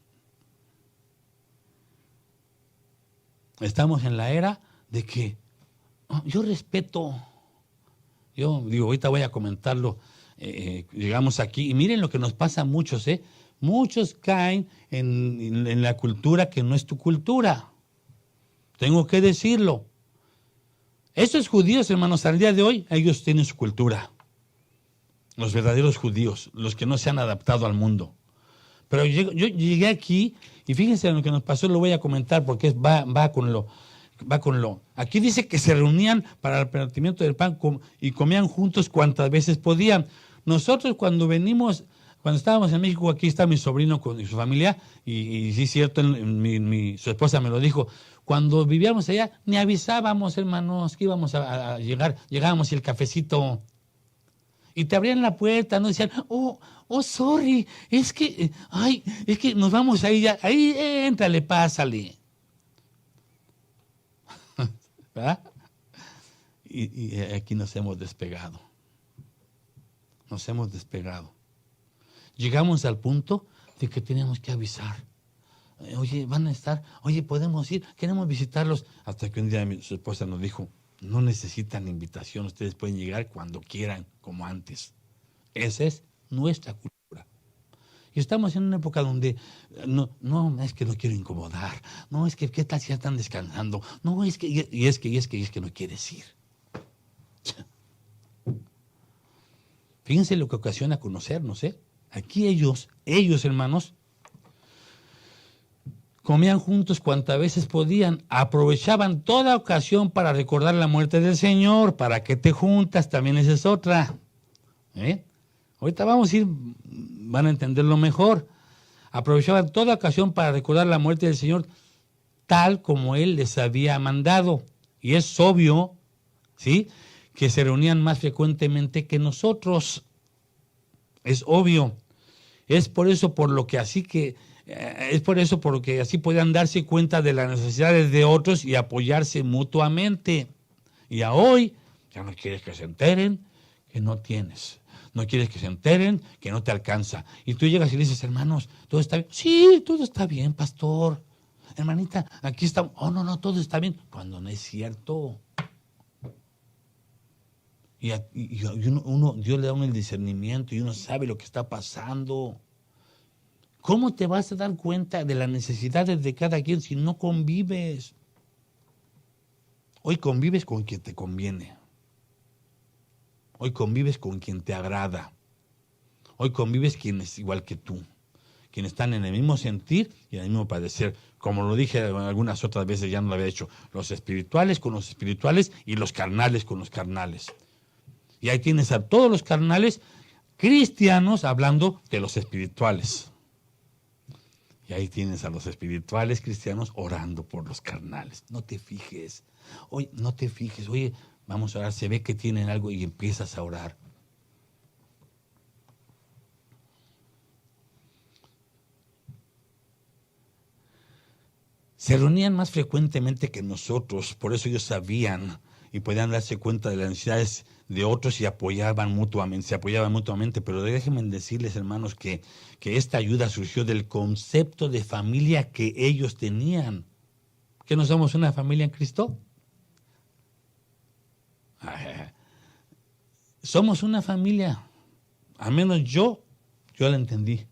Estamos en la era de que yo respeto. Yo digo, ahorita voy a comentarlo. Llegamos aquí y miren lo que nos pasa a muchos, ¿eh? Muchos caen en la cultura que no es tu cultura. Tengo que decirlo. Estos judíos, hermanos, al día de hoy, ellos tienen su cultura. Los verdaderos judíos, los que no se han adaptado al mundo. Pero yo llegué aquí y fíjense en lo que nos pasó, lo voy a comentar porque va con lo. Aquí dice que se reunían para el partimiento del pan y comían juntos cuantas veces podían. Nosotros cuando estábamos en México, aquí está mi sobrino con su familia, y sí es cierto, su esposa me lo dijo, cuando vivíamos allá, ni avisábamos, hermanos, que íbamos a llegar, llegábamos y el cafecito, y te abrían la puerta, no decían, sorry, es que nos vamos ahí ya, ahí, éntrale, pásale. ¿Verdad? Y aquí nos hemos despegado. Llegamos al punto de que tenemos que avisar. Oye, van a estar, oye, podemos ir, queremos visitarlos. Hasta que un día su esposa nos dijo, no necesitan invitación, ustedes pueden llegar cuando quieran, como antes. Esa es nuestra cultura. Y estamos en una época donde, no, es que no quiero incomodar, no, es que, ¿qué tal si ya están descansando? No, es que no quieres ir. Fíjense lo que ocasiona conocernos, ¿eh? Aquí ellos, hermanos, comían juntos cuantas veces podían, aprovechaban toda ocasión para recordar la muerte del Señor. ¿Para qué te juntas? También esa es otra. Ahorita vamos a ir, van a entenderlo mejor. Aprovechaban toda ocasión para recordar la muerte del Señor, tal como Él les había mandado. Y es obvio, ¿sí?, que se reunían más frecuentemente que nosotros. Es obvio. Es por eso por lo que así podían darse cuenta de las necesidades de otros y apoyarse mutuamente. Y a hoy ya no quieres que se enteren que no tienes. No quieres que se enteren que no te alcanza. Y tú llegas y dices, hermanos, ¿todo está bien? Sí, todo está bien, pastor. Hermanita, aquí estamos. No, todo está bien. Cuando no es cierto. Y Dios le da el discernimiento y uno sabe lo que está pasando. ¿Cómo te vas a dar cuenta de las necesidades de cada quien si no convives? Hoy convives con quien te conviene. Hoy convives con quien te agrada. Hoy convives quien es igual que tú. Quienes están en el mismo sentir y en el mismo padecer. Como lo dije algunas otras veces, ya no lo había hecho. Los espirituales con los espirituales y los carnales con los carnales. Y ahí tienes a todos los carnales cristianos hablando de los espirituales. Y ahí tienes a los espirituales cristianos orando por los carnales. No te fijes. Oye, no te fijes. Oye, vamos a orar. Se ve que tienen algo y empiezas a orar. Se reunían más frecuentemente que nosotros. Por eso ellos sabían y podían darse cuenta de las necesidades de otros y se apoyaban mutuamente. Pero déjenme decirles, hermanos, que esta ayuda surgió del concepto de familia que ellos tenían. ¿Que no somos una familia en Cristo? Somos una familia. Al menos yo la entendí.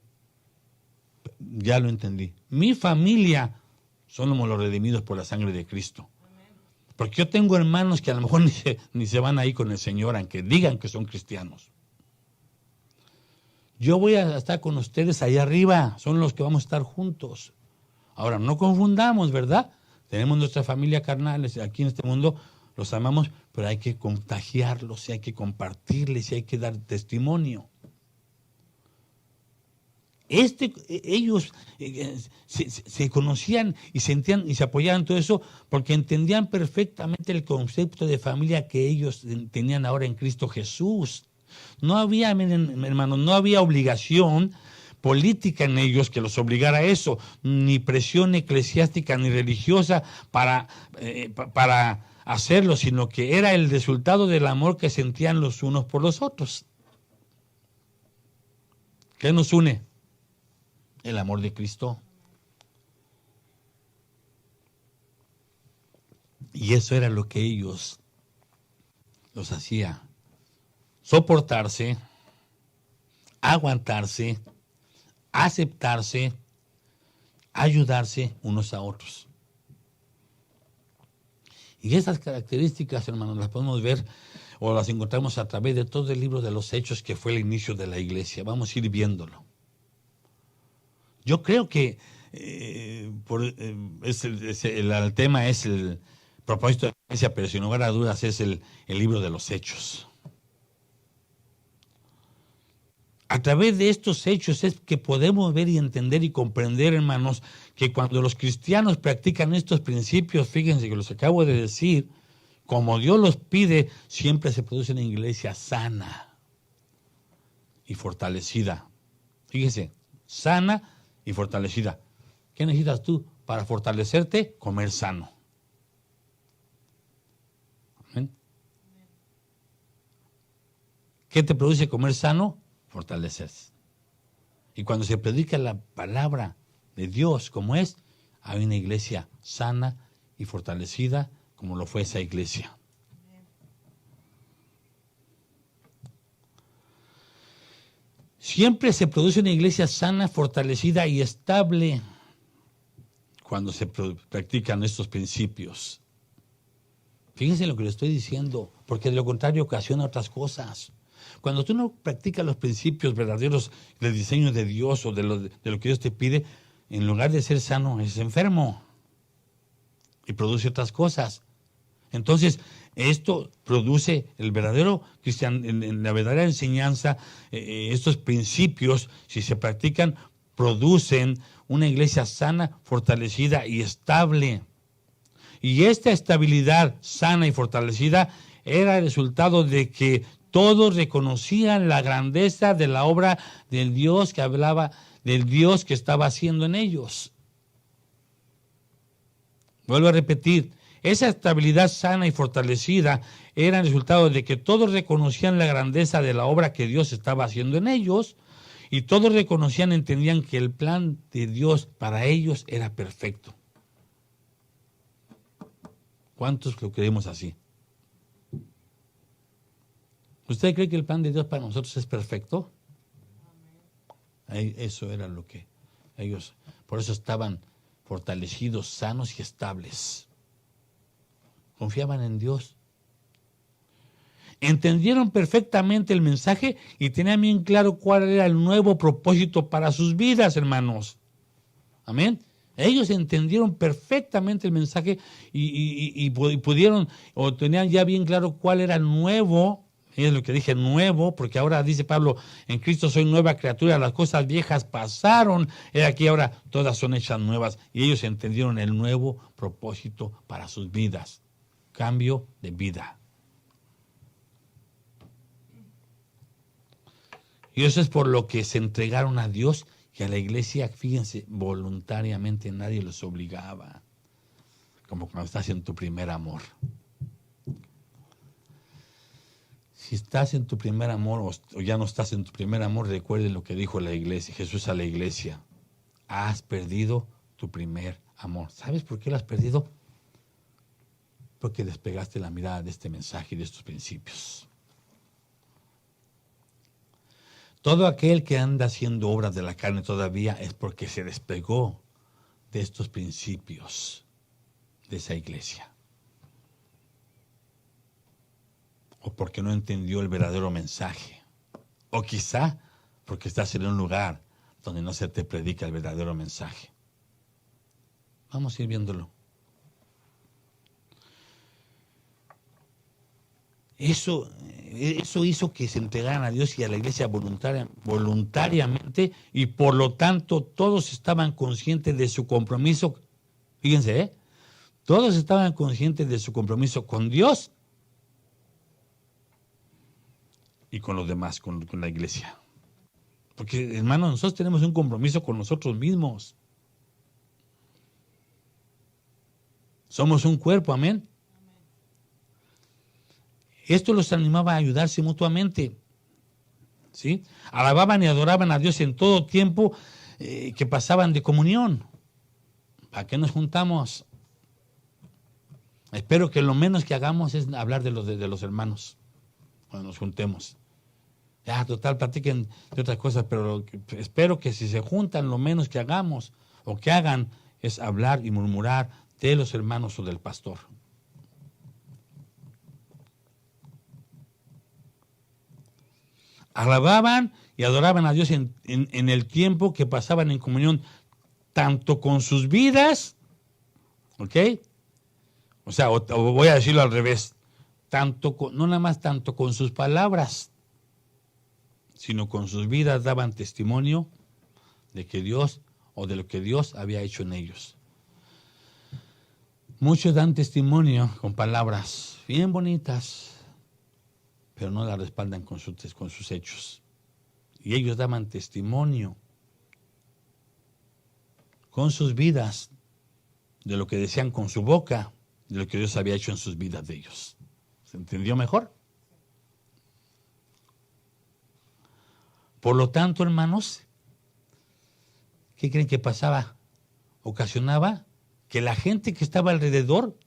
Ya lo entendí. Mi familia somos los redimidos por la sangre de Cristo. Porque yo tengo hermanos que a lo mejor ni se van ahí con el Señor, aunque digan que son cristianos. Yo voy a estar con ustedes allá arriba, son los que vamos a estar juntos. Ahora, no confundamos, ¿verdad? Tenemos nuestra familia carnal, aquí en este mundo los amamos, pero hay que contagiarlos, hay que compartirles, hay que dar testimonio. Ellos se conocían y sentían y se apoyaban en todo eso porque entendían perfectamente el concepto de familia que ellos tenían ahora en Cristo Jesús. No había, hermanos, no había obligación política en ellos que los obligara a eso, ni presión eclesiástica ni religiosa para hacerlo, sino que era el resultado del amor que sentían los unos por los otros. ¿Qué nos une? El amor de Cristo. Y eso era lo que ellos los hacía soportarse, aguantarse, aceptarse, ayudarse unos a otros. Y esas características, hermanos, las podemos ver o las encontramos a través de todo el libro de los Hechos, que fue el inicio de la iglesia. Vamos a ir viéndolo. Yo creo que el tema es el propósito de la iglesia, pero sin lugar a dudas es el libro de los Hechos. A través de estos hechos es que podemos ver y entender y comprender, hermanos, que cuando los cristianos practican estos principios, fíjense que los acabo de decir, como Dios los pide, siempre se produce una iglesia sana y fortalecida. Fíjese, sana y fortalecida. ¿Qué necesitas tú para fortalecerte? Comer sano. ¿Amén? ¿Qué te produce comer sano? Fortalecerse. Y cuando se predica la palabra de Dios como es, hay una iglesia sana y fortalecida como lo fue esa iglesia. Siempre se produce una iglesia sana, fortalecida y estable cuando se practican estos principios. Fíjense lo que le estoy diciendo, porque de lo contrario ocasiona otras cosas. Cuando tú no practicas los principios verdaderos del diseño de Dios o de lo que Dios te pide, en lugar de ser sano, es enfermo y produce otras cosas. Entonces, esto produce el verdadero cristiano, en la verdadera enseñanza, estos principios, si se practican, producen una iglesia sana, fortalecida y estable. Y esta estabilidad sana y fortalecida era el resultado de que todos reconocían la grandeza de la obra del Dios que hablaba, del Dios que estaba haciendo en ellos. Vuelvo a repetir, esa estabilidad sana y fortalecida era el resultado de que todos reconocían la grandeza de la obra que Dios estaba haciendo en ellos y todos reconocían, entendían que el plan de Dios para ellos era perfecto. ¿Cuántos lo creemos así? ¿Usted cree que el plan de Dios para nosotros es perfecto? Eso era lo que ellos, por eso estaban fortalecidos, sanos y estables. confiaban en Dios. Entendieron perfectamente el mensaje y tenían bien claro cuál era el nuevo propósito para sus vidas, hermanos. Amén. Ellos entendieron perfectamente el mensaje y pudieron, o tenían ya bien claro cuál era el nuevo, es lo que dije, nuevo, porque ahora dice Pablo, en Cristo soy nueva criatura, las cosas viejas pasaron, he aquí ahora todas son hechas nuevas, y ellos entendieron el nuevo propósito para sus vidas, cambio de vida. Y eso es por lo que se entregaron a Dios y a la iglesia, fíjense, voluntariamente, nadie los obligaba, como cuando estás en tu primer amor. Si estás en tu primer amor o ya no estás en tu primer amor, recuerde lo que dijo la iglesia, Jesús a la iglesia. Has perdido tu primer amor. ¿Sabes por qué lo has perdido? Porque despegaste la mirada de este mensaje y de estos principios. Todo aquel que anda haciendo obras de la carne todavía es porque se despegó de estos principios de esa iglesia. O porque no entendió el verdadero mensaje. O quizá porque estás en un lugar donde no se te predica el verdadero mensaje. Vamos a ir viéndolo. Eso hizo que se entregaran a Dios y a la iglesia voluntariamente, y por lo tanto todos estaban conscientes de su compromiso. Fíjense, todos estaban conscientes de su compromiso con Dios y con los demás, con la iglesia. Porque, hermanos, nosotros tenemos un compromiso con nosotros mismos. Somos un cuerpo, amén. Esto los animaba a ayudarse mutuamente, ¿sí? Alababan y adoraban a Dios en todo tiempo que pasaban de comunión. ¿Para qué nos juntamos? Espero que lo menos que hagamos es hablar de los hermanos cuando nos juntemos. Ya, total, platiquen de otras cosas, pero espero que si se juntan, lo menos que hagamos o que hagan es hablar y murmurar de los hermanos o del pastor. Alababan y adoraban a Dios en el tiempo que pasaban en comunión, tanto con sus vidas, ¿ok? O sea, o voy a decirlo al revés, no nada más tanto con sus palabras, sino con sus vidas daban testimonio de que Dios o de lo que Dios había hecho en ellos. Muchos dan testimonio con palabras bien bonitas, pero no la respaldan con sus hechos. Y ellos daban testimonio con sus vidas de lo que decían con su boca, de lo que Dios había hecho en sus vidas de ellos. ¿Se entendió mejor? Por lo tanto, hermanos, ¿qué creen que pasaba? Ocasionaba que la gente que estaba alrededor,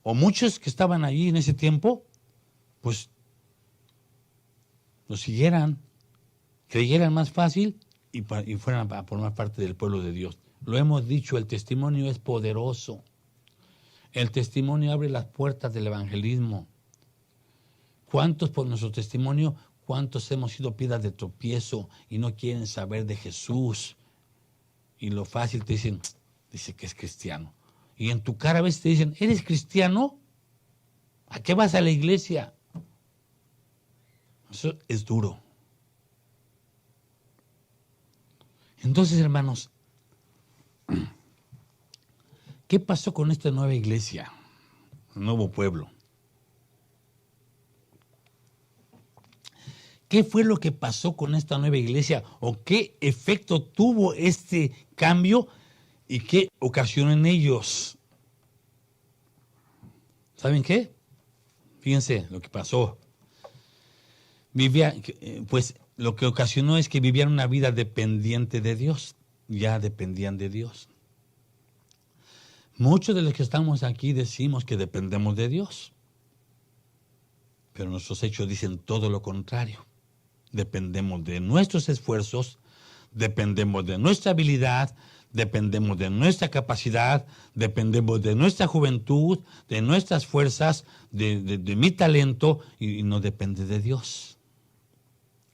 o muchos que estaban allí en ese tiempo, pues lo siguieran, creyeran más fácil y fueran a formar parte del pueblo de Dios. Lo hemos dicho, el testimonio es poderoso. El testimonio abre las puertas del evangelismo. ¿Cuántos por nuestro testimonio, cuántos hemos sido piedras de tropiezo y no quieren saber de Jesús? Y lo fácil te dicen, dice que es cristiano. Y en tu cara a veces te dicen, ¿eres cristiano? ¿A qué vas a la iglesia? Eso es duro. Entonces, hermanos, ¿qué pasó con esta nueva iglesia? Un nuevo pueblo. ¿Qué fue lo que pasó con esta nueva iglesia? ¿O qué efecto tuvo este cambio y qué ocasionó en ellos? ¿Saben qué? Fíjense lo que pasó. Pues lo que ocasionó es que vivían una vida dependiente de Dios. Ya dependían de Dios. Muchos de los que estamos aquí decimos que dependemos de Dios, pero nuestros hechos dicen todo lo contrario. Dependemos de nuestros esfuerzos, dependemos de nuestra habilidad, Dependemos de nuestra capacidad, dependemos de nuestra juventud, de nuestras fuerzas, de mi talento, y no depende de Dios.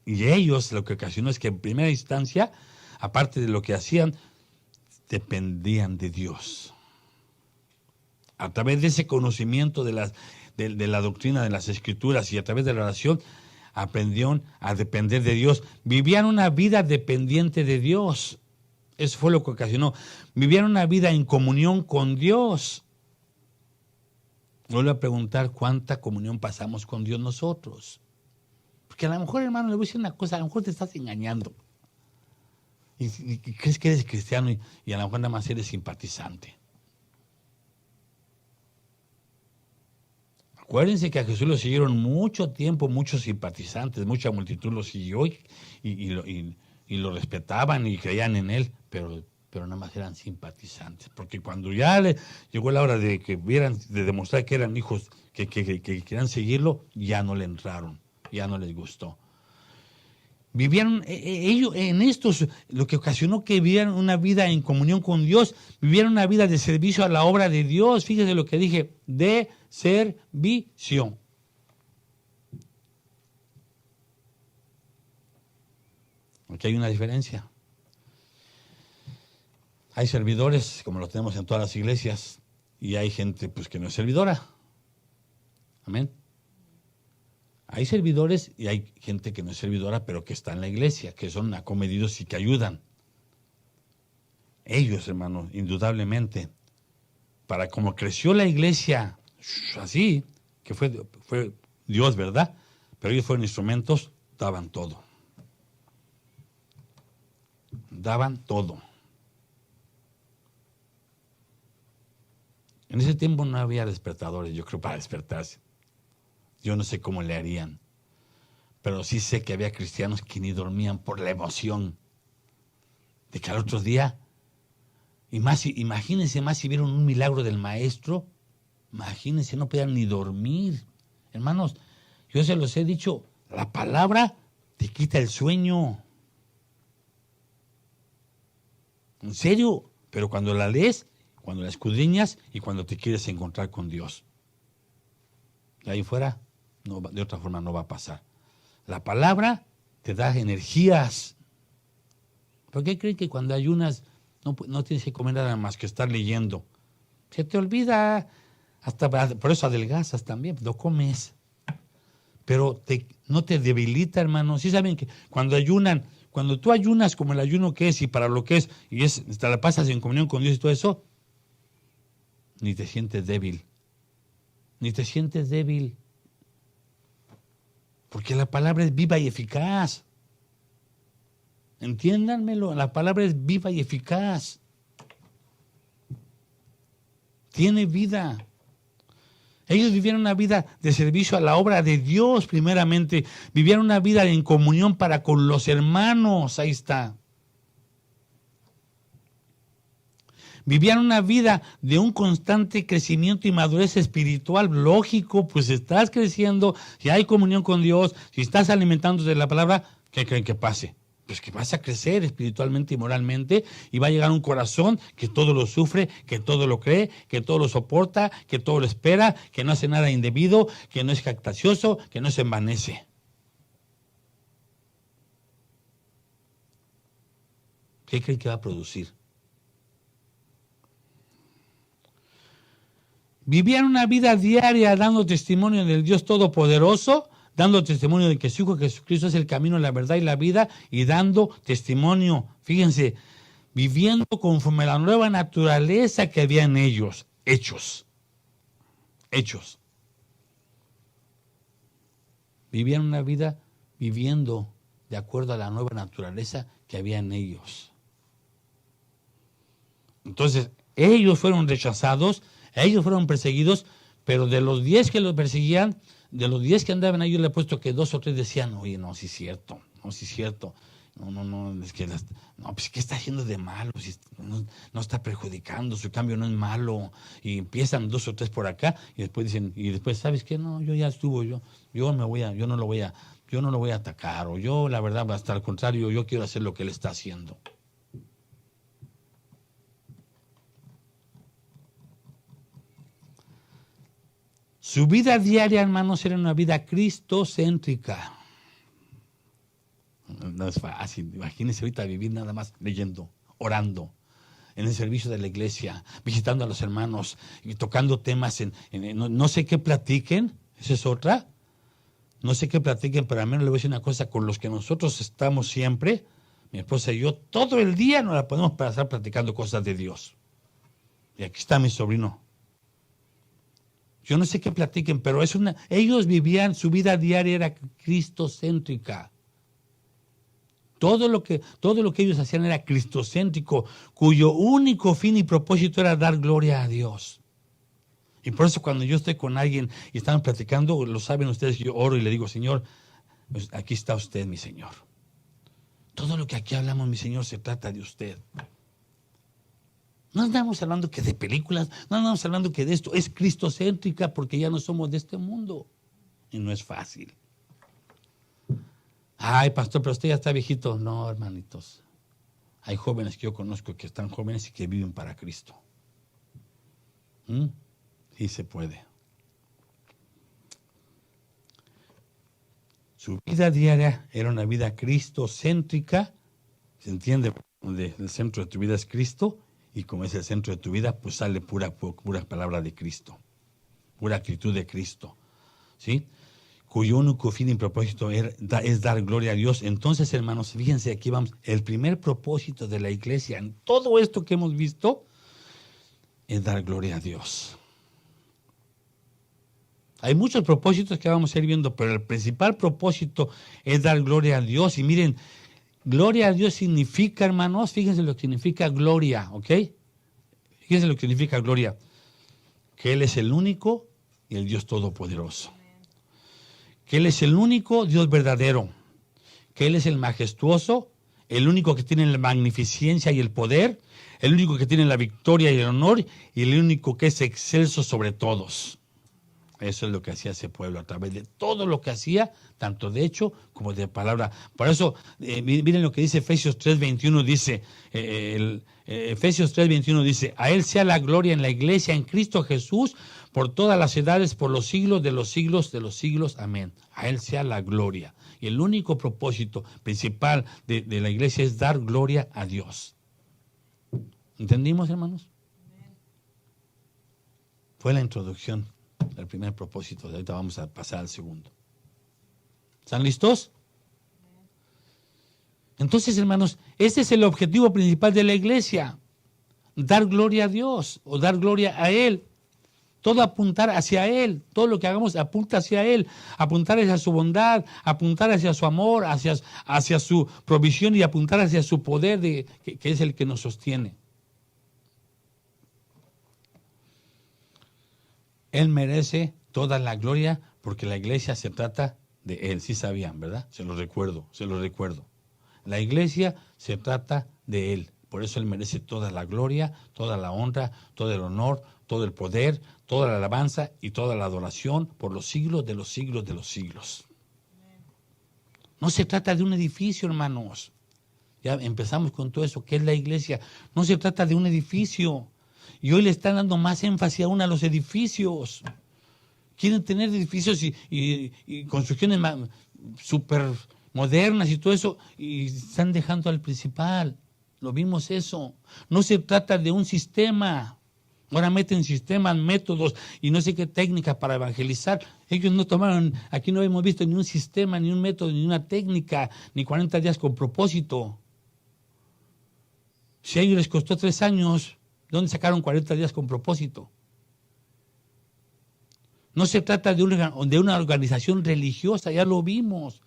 Y ellos lo que ocasionó es que en primera instancia, aparte de lo que hacían, dependían de Dios. A través de ese conocimiento de la doctrina de las Escrituras y a través de la oración, aprendieron a depender de Dios. Vivían una vida dependiente de Dios. Eso fue lo que ocasionó. Vivían una vida en comunión con Dios. Vuelvo a preguntar cuánta comunión pasamos con Dios nosotros. Porque a lo mejor, hermano, le voy a decir una cosa, a lo mejor te estás engañando. Y crees que eres cristiano y a lo mejor nada más eres simpatizante. Acuérdense que a Jesús lo siguieron mucho tiempo, muchos simpatizantes, mucha multitud lo siguió y lo respetaban y creían en él, pero nada más eran simpatizantes. Porque cuando ya llegó la hora de que vieran, de demostrar que eran hijos, que querían seguirlo, ya no le entraron, ya no les gustó. Vivían ellos en estos, lo que ocasionó que vivieran una vida en comunión con Dios, vivieran una vida de servicio a la obra de Dios. Fíjese lo que dije, de servicio. Aquí hay una diferencia. Hay servidores, como lo tenemos en todas las iglesias, y hay gente pues que no es servidora. Amén. Hay servidores y hay gente que no es servidora, pero que está en la iglesia, que son acomedidos y que ayudan. Ellos, hermanos, indudablemente, para como creció la iglesia así, que fue Dios, ¿verdad? Pero ellos fueron instrumentos, daban todo. Daban todo. En ese tiempo no había despertadores, yo creo, para despertarse. Yo no sé cómo le harían, pero sí sé que había cristianos que ni dormían por la emoción de que al otro día, y más, imagínense más si vieron un milagro del maestro, imagínense, no podían ni dormir. Hermanos, yo se los he dicho, la palabra te quita el sueño. En serio, pero cuando la lees, cuando la escudriñas y cuando te quieres encontrar con Dios. De ahí fuera, no, de otra forma no va a pasar. La palabra te da energías. ¿Por qué creen que cuando ayunas no tienes que comer nada más que estar leyendo? Se te olvida, hasta por eso adelgazas también, lo comes. Pero no te debilita, hermano. Sí saben que cuando ayunan, cuando tú ayunas como el ayuno que es y para lo que es, y te la pasas en comunión con Dios y todo eso, ni te sientes débil. Ni te sientes débil. Porque la palabra es viva y eficaz. Entiéndanmelo, la palabra es viva y eficaz. Tiene vida. Ellos vivieron una vida de servicio a la obra de Dios primeramente. Vivieron una vida en comunión para con los hermanos. Ahí está. Vivían una vida de un constante crecimiento y madurez espiritual. Lógico, pues estás creciendo, si hay comunión con Dios, si estás alimentándote de la palabra, ¿qué creen que pase? Pues que vas a crecer espiritualmente y moralmente y va a llegar un corazón que todo lo sufre, que todo lo cree, que todo lo soporta, que todo lo espera, que no hace nada indebido, que no es jactancioso, que no se envanece. ¿Qué creen que va a producir? Vivían una vida diaria dando testimonio del Dios Todopoderoso, dando testimonio de que su Hijo Jesucristo es el camino, la verdad y la vida, y dando testimonio, fíjense, viviendo conforme a la nueva naturaleza que había en ellos, hechos. Vivían una vida viviendo de acuerdo a la nueva naturaleza que había en ellos. Entonces, ellos fueron rechazados, ellos fueron perseguidos, pero de los 10 que los perseguían, de los 10 que andaban ahí, yo le he puesto que 2 o 3 decían, oye, no, sí es cierto, no, es que, pues, ¿qué está haciendo de malo? Si no está perjudicando, su cambio no es malo, y empiezan 2 o 3 por acá, y después dicen, ¿sabes qué? No, yo ya estuvo, yo no lo voy a atacar, o yo, la verdad, hasta al contrario, yo quiero hacer lo que él está haciendo. Su vida diaria, hermanos, era una vida cristocéntrica. No es fácil. Imagínense ahorita vivir nada más leyendo, orando, en el servicio de la iglesia, visitando a los hermanos y tocando temas no sé qué platiquen, esa es otra. No sé qué platiquen, pero al menos le voy a decir una cosa, con los que nosotros estamos siempre, mi esposa y yo, todo el día nos la podemos pasar platicando cosas de Dios. Y aquí está mi sobrino. Yo no sé qué platiquen, pero ellos vivían, su vida diaria era cristocéntrica. Todo lo que ellos hacían era cristocéntrico, cuyo único fin y propósito era dar gloria a Dios. Y por eso cuando yo estoy con alguien y estamos platicando, lo saben ustedes, yo oro y le digo, Señor, pues aquí está usted, mi Señor. Todo lo que aquí hablamos, mi Señor, se trata de usted. No andamos hablando que de películas, no andamos hablando que de esto, es cristocéntrica porque ya no somos de este mundo. Y no es fácil. Ay, pastor, pero usted ya está viejito. No, hermanitos. Hay jóvenes que yo conozco que están jóvenes y que viven para Cristo. Sí se puede. Su vida diaria era una vida cristocéntrica. ¿Se entiende? El centro de tu vida es Cristo. Y como es el centro de tu vida, pues sale pura palabra de Cristo. Pura actitud de Cristo. ¿Sí? Cuyo único fin y propósito es dar gloria a Dios. Entonces, hermanos, fíjense, aquí vamos. El primer propósito de la iglesia en todo esto que hemos visto es dar gloria a Dios. Hay muchos propósitos que vamos a ir viendo, pero el principal propósito es dar gloria a Dios. Y miren, gloria a Dios significa, hermanos, fíjense lo que significa gloria, ¿ok? Fíjense lo que significa gloria. Que Él es el único y el Dios todopoderoso. Que Él es el único Dios verdadero. Que Él es el majestuoso, el único que tiene la magnificencia y el poder, el único que tiene la victoria y el honor, y el único que es excelso sobre todos. Eso es lo que hacía ese pueblo a través de todo lo que hacía, tanto de hecho como de palabra. Por eso, miren lo que dice Efesios 3:21, dice, Efesios 3:21 dice, a Él sea la gloria en la iglesia, en Cristo Jesús, por todas las edades, por los siglos de los siglos de los siglos. Amén. A Él sea la gloria. Y el único propósito principal de la iglesia es dar gloria a Dios. ¿Entendimos, hermanos? Fue la introducción. El primer propósito, ahorita vamos a pasar al segundo. ¿Están listos? Entonces, hermanos, ese es el objetivo principal de la iglesia. Dar gloria a Dios o dar gloria a Él. Todo apuntar hacia Él. Todo lo que hagamos apunta hacia Él. Apuntar hacia su bondad, apuntar hacia su amor, hacia su provisión y apuntar hacia su poder que es el que nos sostiene. Él merece toda la gloria porque la iglesia se trata de Él. Sí sabían, ¿verdad? Se lo recuerdo. La iglesia se trata de Él. Por eso Él merece toda la gloria, toda la honra, todo el honor, todo el poder, toda la alabanza y toda la adoración por los siglos de los siglos de los siglos. No se trata de un edificio, hermanos. Ya empezamos con todo eso. ¿Qué es la iglesia? No se trata de un edificio. Y hoy le están dando más énfasis aún a los edificios. Quieren tener edificios y construcciones súper modernas y todo eso, y están dejando al principal. Lo vimos eso. No se trata de un sistema. Ahora meten sistemas, métodos y no sé qué técnicas para evangelizar. Ellos no tomaron, aquí no hemos visto ni un sistema, ni un método, ni una técnica, ni 40 días con propósito. Si a ellos les costó 3 años, ¿de dónde sacaron 40 días con propósito? No se trata de una organización religiosa, ya lo vimos.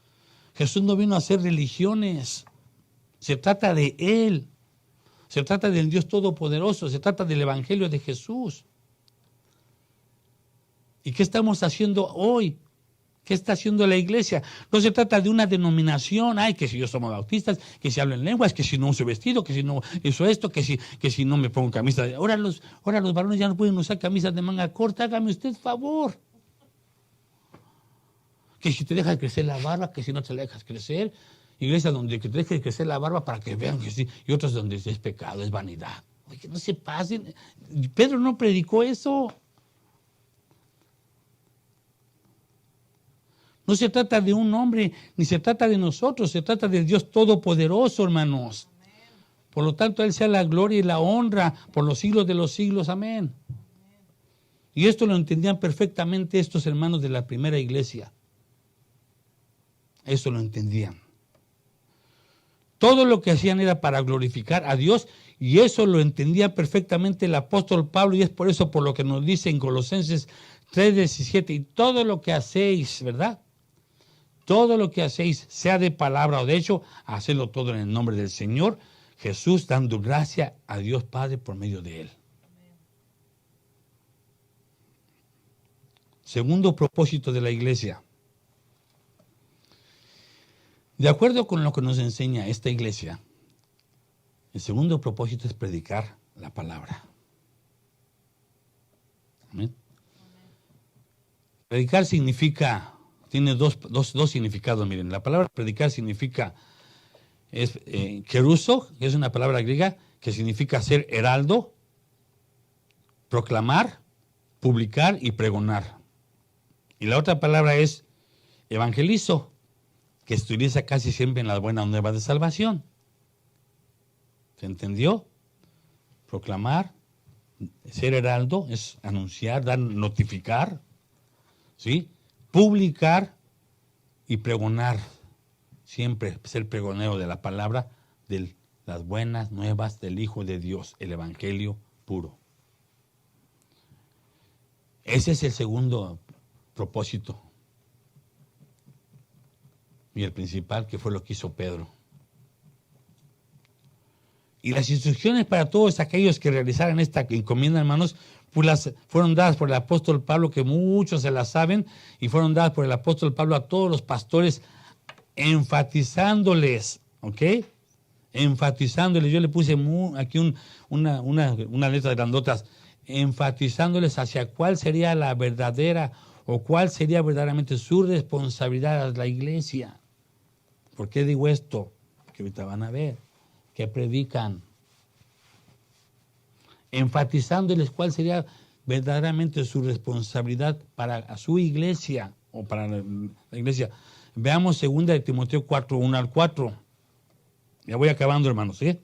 Jesús no vino a hacer religiones. Se trata de Él. Se trata del Dios Todopoderoso. Se trata del Evangelio de Jesús. ¿Y qué estamos haciendo hoy? ¿Qué está haciendo la iglesia? No se trata de una denominación, ay, que si yo somos bautistas, que si hablo en lenguas, que si no uso vestido, que si no uso esto, que si no me pongo camisa. Ahora los varones ya no pueden usar camisas de manga corta, hágame usted favor. Que si te dejas crecer la barba, que si no te la dejas crecer. Iglesias donde que te dejes crecer la barba para que vean que sí, y otras donde es pecado, es vanidad. Oye, no se pasen. Pedro no predicó eso. No se trata de un hombre, ni se trata de nosotros, se trata del Dios Todopoderoso, hermanos. Por lo tanto, a Él sea la gloria y la honra por los siglos de los siglos. Amén. Y esto lo entendían perfectamente estos hermanos de la primera iglesia. Eso lo entendían. Todo lo que hacían era para glorificar a Dios, y eso lo entendía perfectamente el apóstol Pablo, y es por eso por lo que nos dice en Colosenses 3:17, y todo lo que hacéis, ¿verdad? Todo lo que hacéis, sea de palabra o de hecho, hacedlo todo en el nombre del Señor Jesús, dando gracia a Dios Padre por medio de Él. Segundo propósito de la iglesia. De acuerdo con lo que nos enseña esta iglesia, el segundo propósito es predicar la palabra. ¿Amén? Predicar significa, tiene dos significados, miren. La palabra predicar significa, keruso, que es una palabra griega que significa ser heraldo, proclamar, publicar y pregonar. Y la otra palabra es evangelizo, que se utiliza casi siempre en las buenas nuevas de salvación. ¿Se entendió? Proclamar, ser heraldo, es anunciar, dar, notificar, ¿sí? Publicar y pregonar. Siempre ser pregonero de la palabra, de las buenas nuevas del Hijo de Dios, el evangelio puro. Ese es el segundo propósito. Y el principal, que fue lo que hizo Pedro. Y las instrucciones para todos aquellos que realizaran esta encomienda, hermanos, pues fueron dadas por el apóstol Pablo, que muchos se las saben, y fueron dadas por el apóstol Pablo a todos los pastores, enfatizándoles, ¿ok? Enfatizándoles. Yo le puse aquí una letra de grandotas, enfatizándoles hacia cuál sería la verdadera o cuál sería verdaderamente su responsabilidad a la iglesia. ¿Por qué digo esto? Que ahorita van a ver, que predican. Enfatizándoles cuál sería verdaderamente su responsabilidad para su iglesia o para la iglesia. Veamos 2 de Timoteo 4, 1 al 4. Ya voy acabando, hermanos, ¿sí?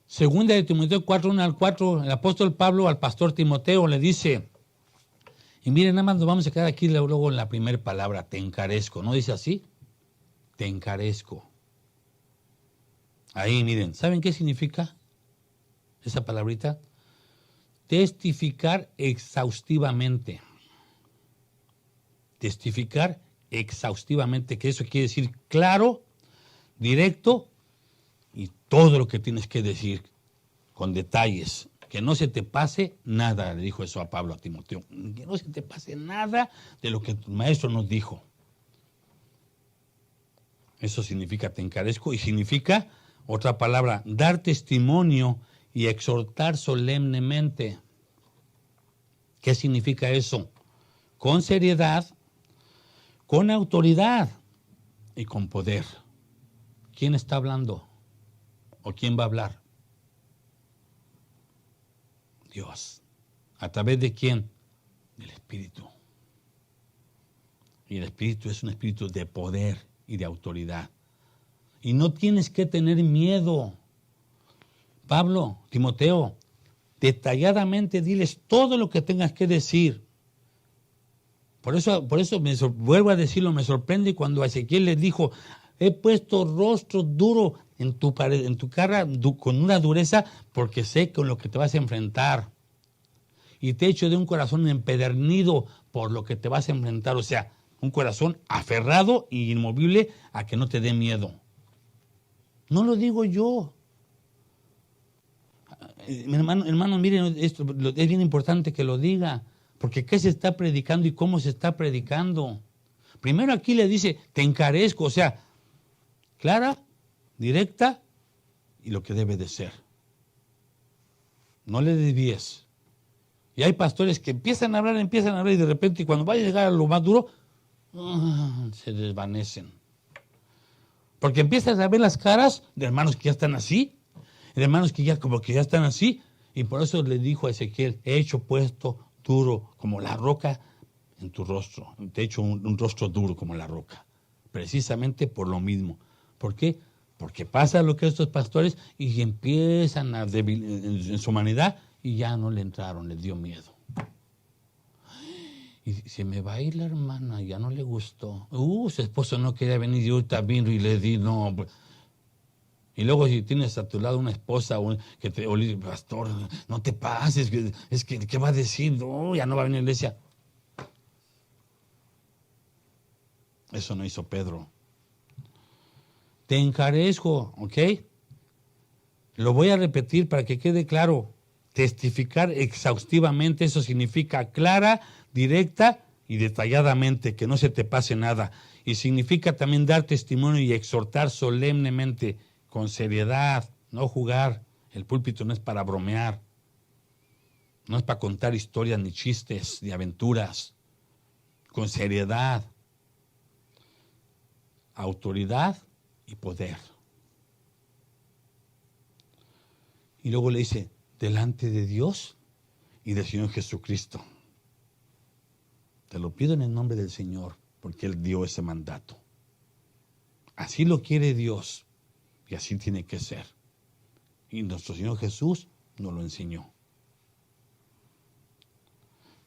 Segunda de Timoteo 4, 1 al 4, el apóstol Pablo al pastor Timoteo le dice, y miren, nada más nos vamos a quedar aquí luego en la primera palabra, te encarezco, ¿no dice así? Te encarezco. Ahí, miren, ¿saben qué significa esa palabrita? Testificar exhaustivamente. Testificar exhaustivamente, que eso quiere decir claro, directo, y todo lo que tienes que decir con detalles, que no se te pase nada, le dijo eso a Pablo, a Timoteo, que no se te pase nada de lo que tu maestro nos dijo. Eso significa te encarezco, y significa, otra palabra, dar testimonio y exhortar solemnemente. ¿Qué significa eso? Con seriedad, con autoridad y con poder. ¿Quién está hablando? ¿O quién va a hablar? Dios. ¿A través de quién? Del Espíritu. Y el Espíritu es un espíritu de poder y de autoridad. Y no tienes que tener miedo. Pablo, Timoteo, detalladamente diles todo lo que tengas que decir. Por eso vuelvo a decirlo, me sorprende cuando a Ezequiel le dijo, he puesto rostro duro en tu cara con una dureza porque sé con lo que te vas a enfrentar. Y te echo de un corazón empedernido por lo que te vas a enfrentar. O sea, un corazón aferrado e inmovible a que no te dé miedo. No lo digo yo. Hermano, miren, esto es bien importante que lo diga. Porque ¿qué se está predicando y cómo se está predicando? Primero aquí le dice, te encarezco, o sea, clara, directa y lo que debe de ser. No le desvíes. Y hay pastores que empiezan a hablar y de repente cuando va a llegar a lo más duro, se desvanecen. Porque empiezas a ver las caras de hermanos que ya están así, de hermanos que ya como que ya están así, Y por eso le dijo a Ezequiel, he hecho puesto duro como la roca en tu rostro. Te he hecho un rostro duro como la roca. Precisamente por lo mismo. ¿Por qué? Porque pasa lo que estos pastores y empiezan a en su humanidad y ya no le entraron, les dio miedo. Y se me va a ir la hermana, ya no le gustó. Su esposo no quería venir, yo también y le di, no. Y luego si tienes a tu lado una esposa que te oye, pastor, no te pases, es que, ¿qué va a decir? No, ya no va a venir a la iglesia. Eso no hizo Pedro. Te encarezco, ¿ok? Lo voy a repetir para que quede claro. Testificar exhaustivamente, eso significa clara, directa y detalladamente, que no se te pase nada. Y significa también dar testimonio y exhortar solemnemente, con seriedad, no jugar. El púlpito no es para bromear, no es para contar historias, ni chistes, ni aventuras. Con seriedad, autoridad y poder. Y luego le dice, delante de Dios y del Señor Jesucristo. Te lo pido en el nombre del Señor, porque Él dio ese mandato. Así lo quiere Dios, y así tiene que ser. Y nuestro Señor Jesús nos lo enseñó.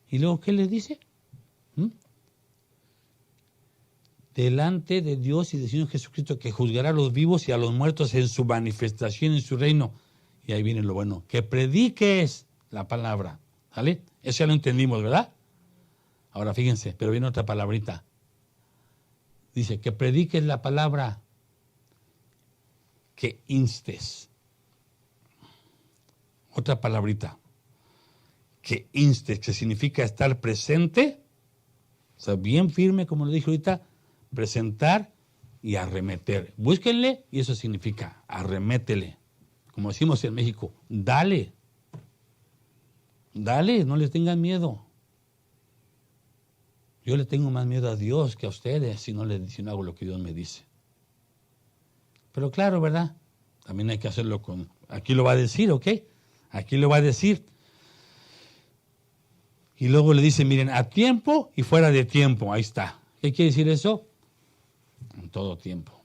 ¿Y luego qué le dice? Delante de Dios y del Señor Jesucristo, que juzgará a los vivos y a los muertos en su manifestación, en su reino. Y ahí viene lo bueno, que prediques la palabra, ¿vale? Eso ya lo entendimos, ¿verdad? Ahora fíjense, pero viene otra palabrita. Dice, que prediques la palabra, que instes. Otra palabrita, que instes, que significa estar presente, o sea, bien firme, como lo dije ahorita, presentar y arremeter. Búsquenle y eso significa arremétele. Como decimos en México, dale. Dale, no les tengan miedo. Yo le tengo más miedo a Dios que a ustedes si no hago lo que Dios me dice. Pero claro, ¿verdad? También hay que hacerlo con... Aquí lo va a decir, ¿ok? Aquí lo va a decir. Y luego le dice, miren, a tiempo y fuera de tiempo. Ahí está. ¿Qué quiere decir eso? En todo tiempo.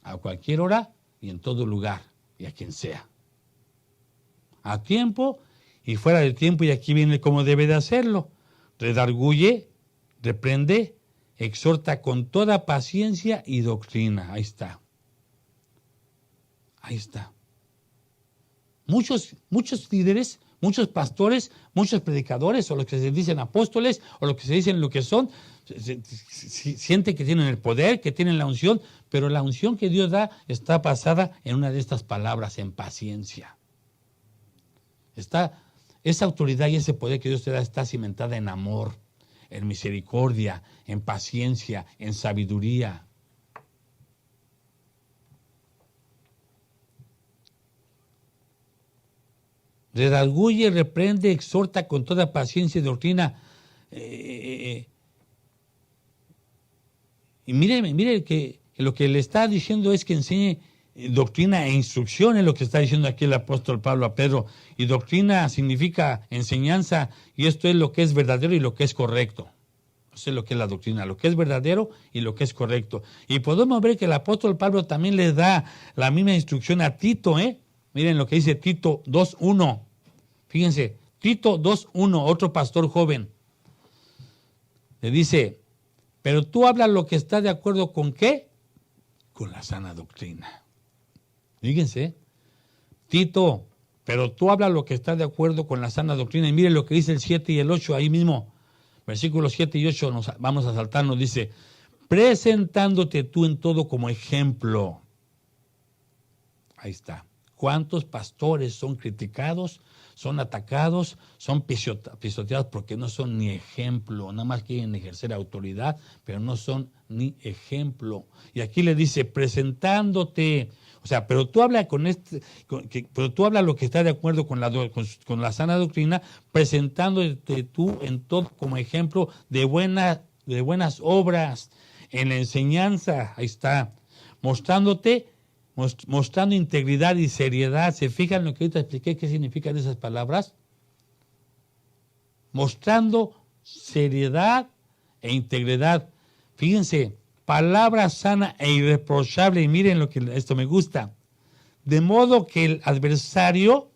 A cualquier hora y en todo lugar. Y a quien sea. A tiempo y fuera de tiempo. Y aquí viene cómo debe de hacerlo. Redarguye, reprende, exhorta con toda paciencia y doctrina. Ahí está. Ahí está. Muchos líderes, muchos pastores, muchos predicadores, o los que se dicen apóstoles, o los que se dicen lo que son, sienten que tienen el poder, que tienen la unción, pero la unción que Dios da está basada en una de estas palabras, en paciencia. Esa autoridad y ese poder que Dios te da está cimentada en amor, en misericordia, en paciencia, en sabiduría. Redarguye, reprende, exhorta con toda paciencia y doctrina. Y mire que lo que le está diciendo es que enseñe doctrina e instrucción, es lo que está diciendo aquí el apóstol Pablo a Pedro. Y doctrina significa enseñanza, y esto es lo que es verdadero y lo que es correcto. Eso es lo que es la doctrina, lo que es verdadero y lo que es correcto. Y podemos ver que el apóstol Pablo también le da la misma instrucción a Tito, Miren lo que dice Tito 2.1. Fíjense, Tito 2.1, otro pastor joven. Le dice, pero tú hablas lo que está de acuerdo con ¿qué? Con la sana doctrina. Fíjense, Tito, pero tú hablas lo que está de acuerdo con la sana doctrina. Y miren lo que dice el 7 y el 8 ahí mismo. Versículos 7 y 8 vamos a saltarnos. Dice, presentándote tú en todo como ejemplo. Ahí está. ¿Cuántos pastores son criticados, son atacados, son pisoteados porque no son ni ejemplo? Nada más quieren ejercer autoridad, pero no son ni ejemplo. Y aquí le dice, presentándote, o sea, pero tú habla pero tú habla lo que está de acuerdo con la sana doctrina, presentándote tú en todo como ejemplo de buenas obras, en la enseñanza, ahí está, mostrándote mostrando integridad y seriedad. ¿Se fijan lo que ahorita expliqué? ¿Qué significan esas palabras? Mostrando seriedad e integridad. Fíjense, palabra sana e irreprochable. Y miren lo que esto me gusta. De modo que el adversario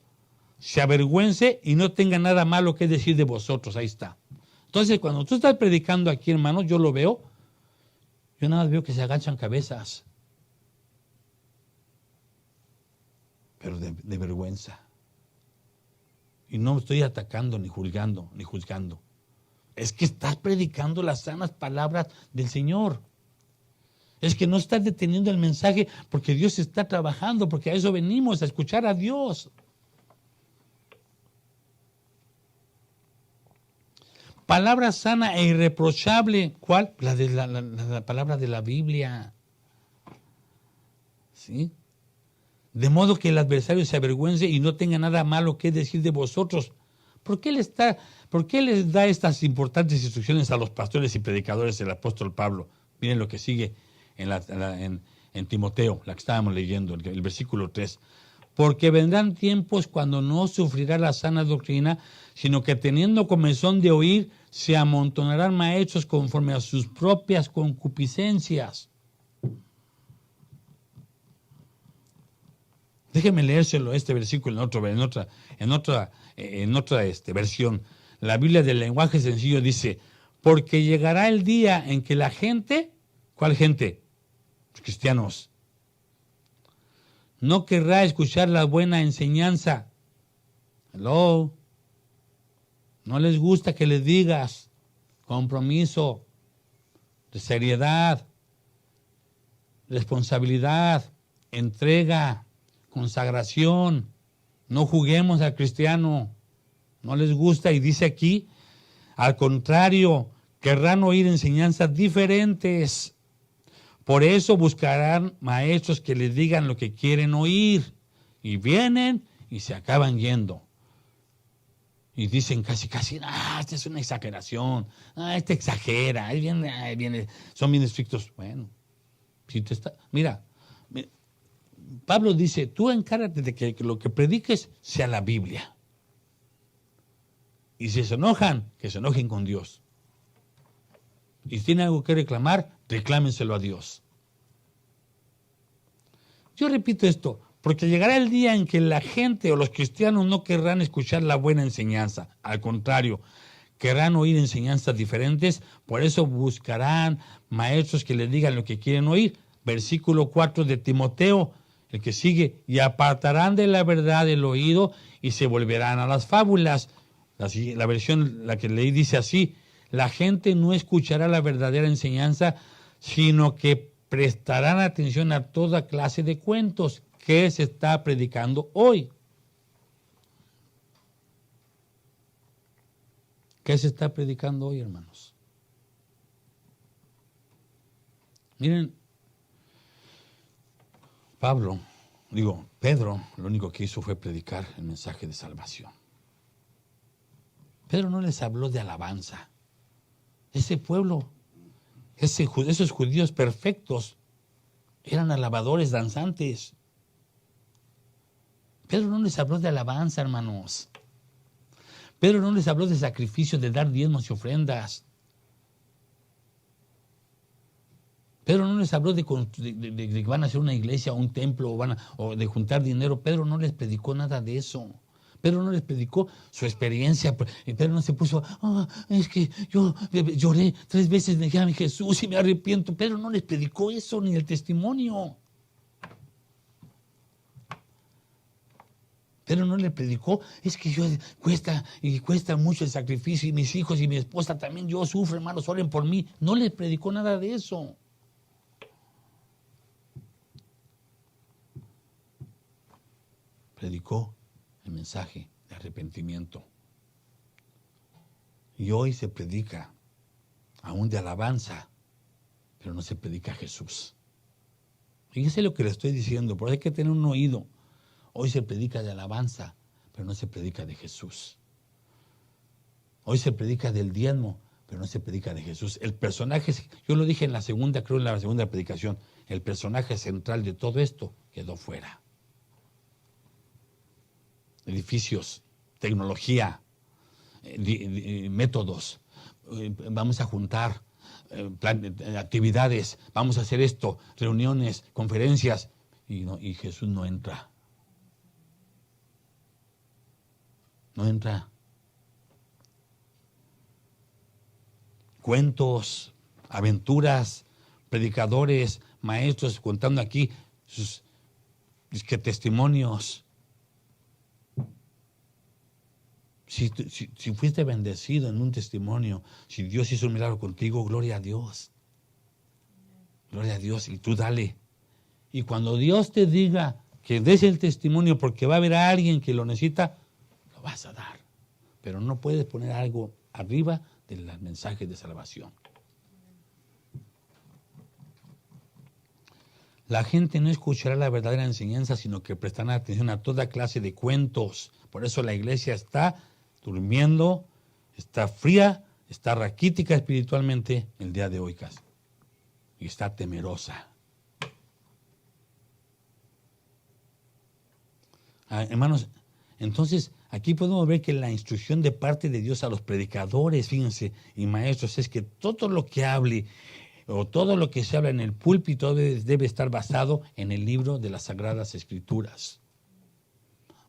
se avergüence y no tenga nada malo que decir de vosotros. Ahí está. Entonces, cuando tú estás predicando aquí, hermano, yo lo veo. Yo nada más veo que se agachan cabezas. Pero de vergüenza. Y no estoy atacando, ni juzgando, ni juzgando. Es que estás predicando las sanas palabras del Señor. Es que no estás deteniendo el mensaje porque Dios está trabajando, porque a eso venimos, a escuchar a Dios. Palabra sana e irreprochable. ¿Cuál? La palabra de la Biblia. ¿Sí? De modo que el adversario se avergüence y no tenga nada malo que decir de vosotros. ¿Por qué les da estas importantes instrucciones a los pastores y predicadores del apóstol Pablo? Miren lo que sigue en Timoteo, la que estábamos leyendo, el versículo 3. Porque vendrán tiempos cuando no sufrirá la sana doctrina, sino que teniendo comezón de oír, se amontonarán maestros conforme a sus propias concupiscencias. Déjenme leérselo este versículo en otra versión. La Biblia del lenguaje sencillo dice, porque llegará el día en que la gente, ¿cuál gente? Los cristianos, no querrá escuchar la buena enseñanza. Hello. No les gusta que les digas compromiso, de seriedad, responsabilidad, entrega, consagración. No juguemos al cristiano. No les gusta y dice aquí, al contrario, querrán oír enseñanzas diferentes. Por eso buscarán maestros que les digan lo que quieren oír. Y vienen y se acaban yendo. Y dicen casi, esta es una exageración. Este exagera. Ahí viene, son bien estrictos. Bueno, si te está, mira, Pablo dice, tú encárgate de que lo que prediques sea la Biblia. Y si se enojan, que se enojen con Dios. Y si tienen algo que reclamar, reclámenselo a Dios. Yo repito esto, porque llegará el día en que la gente o los cristianos no querrán escuchar la buena enseñanza. Al contrario, querrán oír enseñanzas diferentes, por eso buscarán maestros que les digan lo que quieren oír. Versículo 4 de Timoteo, el que sigue, y apartarán de la verdad el oído y se volverán a las fábulas. La versión, la que leí, dice así, la gente no escuchará la verdadera enseñanza, sino que prestarán atención a toda clase de cuentos que se está predicando hoy. ¿Qué se está predicando hoy, hermanos? Miren, Pedro, lo único que hizo fue predicar el mensaje de salvación. Pedro no les habló de alabanza. Ese pueblo, esos judíos perfectos, eran alabadores, danzantes. Pedro no les habló de alabanza, hermanos. Pedro no les habló de sacrificio, de dar diezmos y ofrendas. Pedro no les habló de que van a hacer una iglesia o un templo o de juntar dinero. Pedro no les predicó nada de eso. Pedro no les predicó su experiencia. Pedro no se puso, es que yo lloré 3 veces, dejé a mi Jesús y me arrepiento. Pedro no les predicó eso, ni el testimonio. Pedro no le predicó, es que cuesta mucho el sacrificio y mis hijos y mi esposa también, yo sufro, hermanos, oren por mí. No les predicó nada de eso. Predicó el mensaje de arrepentimiento. Y hoy se predica aún de alabanza, pero no se predica a Jesús. Fíjese lo que le estoy diciendo, por eso hay que tener un oído. Hoy se predica de alabanza, pero no se predica de Jesús. Hoy se predica del diezmo, pero no se predica de Jesús. El personaje, yo lo dije en la segunda predicación, el personaje central de todo esto quedó fuera. Edificios, tecnología, métodos, vamos a juntar actividades, vamos a hacer esto, reuniones, conferencias, y Jesús no entra. No entra. Cuentos, aventuras, predicadores, maestros contando aquí sus testimonios. Si fuiste bendecido en un testimonio, si Dios hizo un milagro contigo, gloria a Dios. Gloria a Dios, y tú dale. Y cuando Dios te diga que des el testimonio porque va a haber a alguien que lo necesita, lo vas a dar. Pero no puedes poner algo arriba del mensaje de salvación. La gente no escuchará la verdadera enseñanza, sino que prestará atención a toda clase de cuentos. Por eso la iglesia está durmiendo, está fría, está raquítica espiritualmente el día de hoy casi. Y está temerosa. Hermanos, entonces aquí podemos ver que la instrucción de parte de Dios a los predicadores, fíjense, y maestros, es que todo lo que hable o todo lo que se habla en el púlpito debe estar basado en el libro de las Sagradas Escrituras.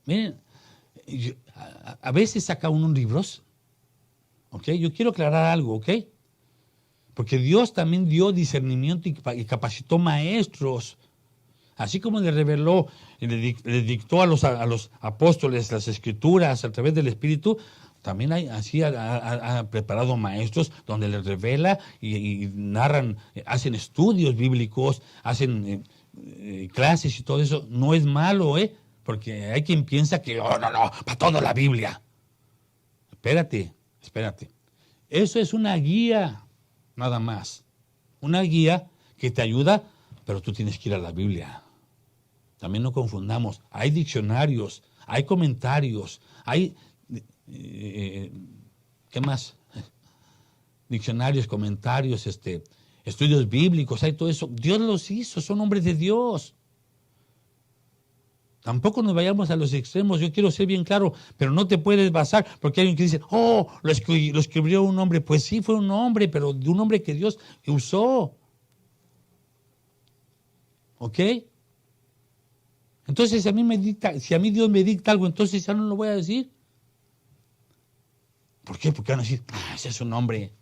Miren, a veces saca uno libros, ¿ok? Yo quiero aclarar algo, ¿ok? Porque Dios también dio discernimiento y capacitó maestros. Así como le reveló, le dictó a los apóstoles las Escrituras a través del Espíritu, también ha preparado maestros donde les revela y narran, hacen estudios bíblicos, hacen clases y todo eso. No es malo, porque hay quien piensa que, no, para todo la Biblia. Espérate. Eso es una guía, nada más. Una guía que te ayuda, pero tú tienes que ir a la Biblia. También no confundamos. Hay diccionarios, hay comentarios, hay... ¿qué más? Diccionarios, comentarios, estudios bíblicos, hay todo eso. Dios los hizo, son hombres de Dios. Tampoco nos vayamos a los extremos, yo quiero ser bien claro, pero no te puedes basar, porque hay alguien que dice, lo escribió un hombre. Pues sí, fue un hombre, pero de un hombre que Dios usó. ¿Ok? Entonces, si a mí Dios me dicta algo, entonces ya no lo voy a decir. ¿Por qué? Porque van a decir, ese es un hombre.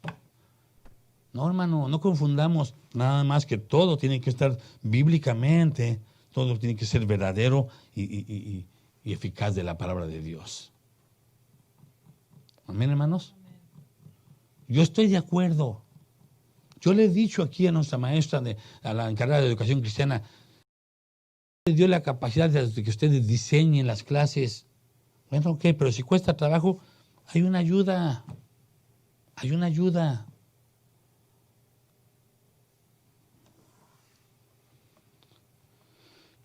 No, hermano, no confundamos nada más, que todo tiene que estar bíblicamente, todo tiene que ser verdadero y eficaz de la palabra de Dios. Amén, hermanos. Yo estoy de acuerdo. Yo le he dicho aquí a nuestra maestra, a la encargada de educación cristiana, le dio la capacidad de que ustedes diseñen las clases. Bueno, ok, pero si cuesta trabajo, hay una ayuda. Hay una ayuda.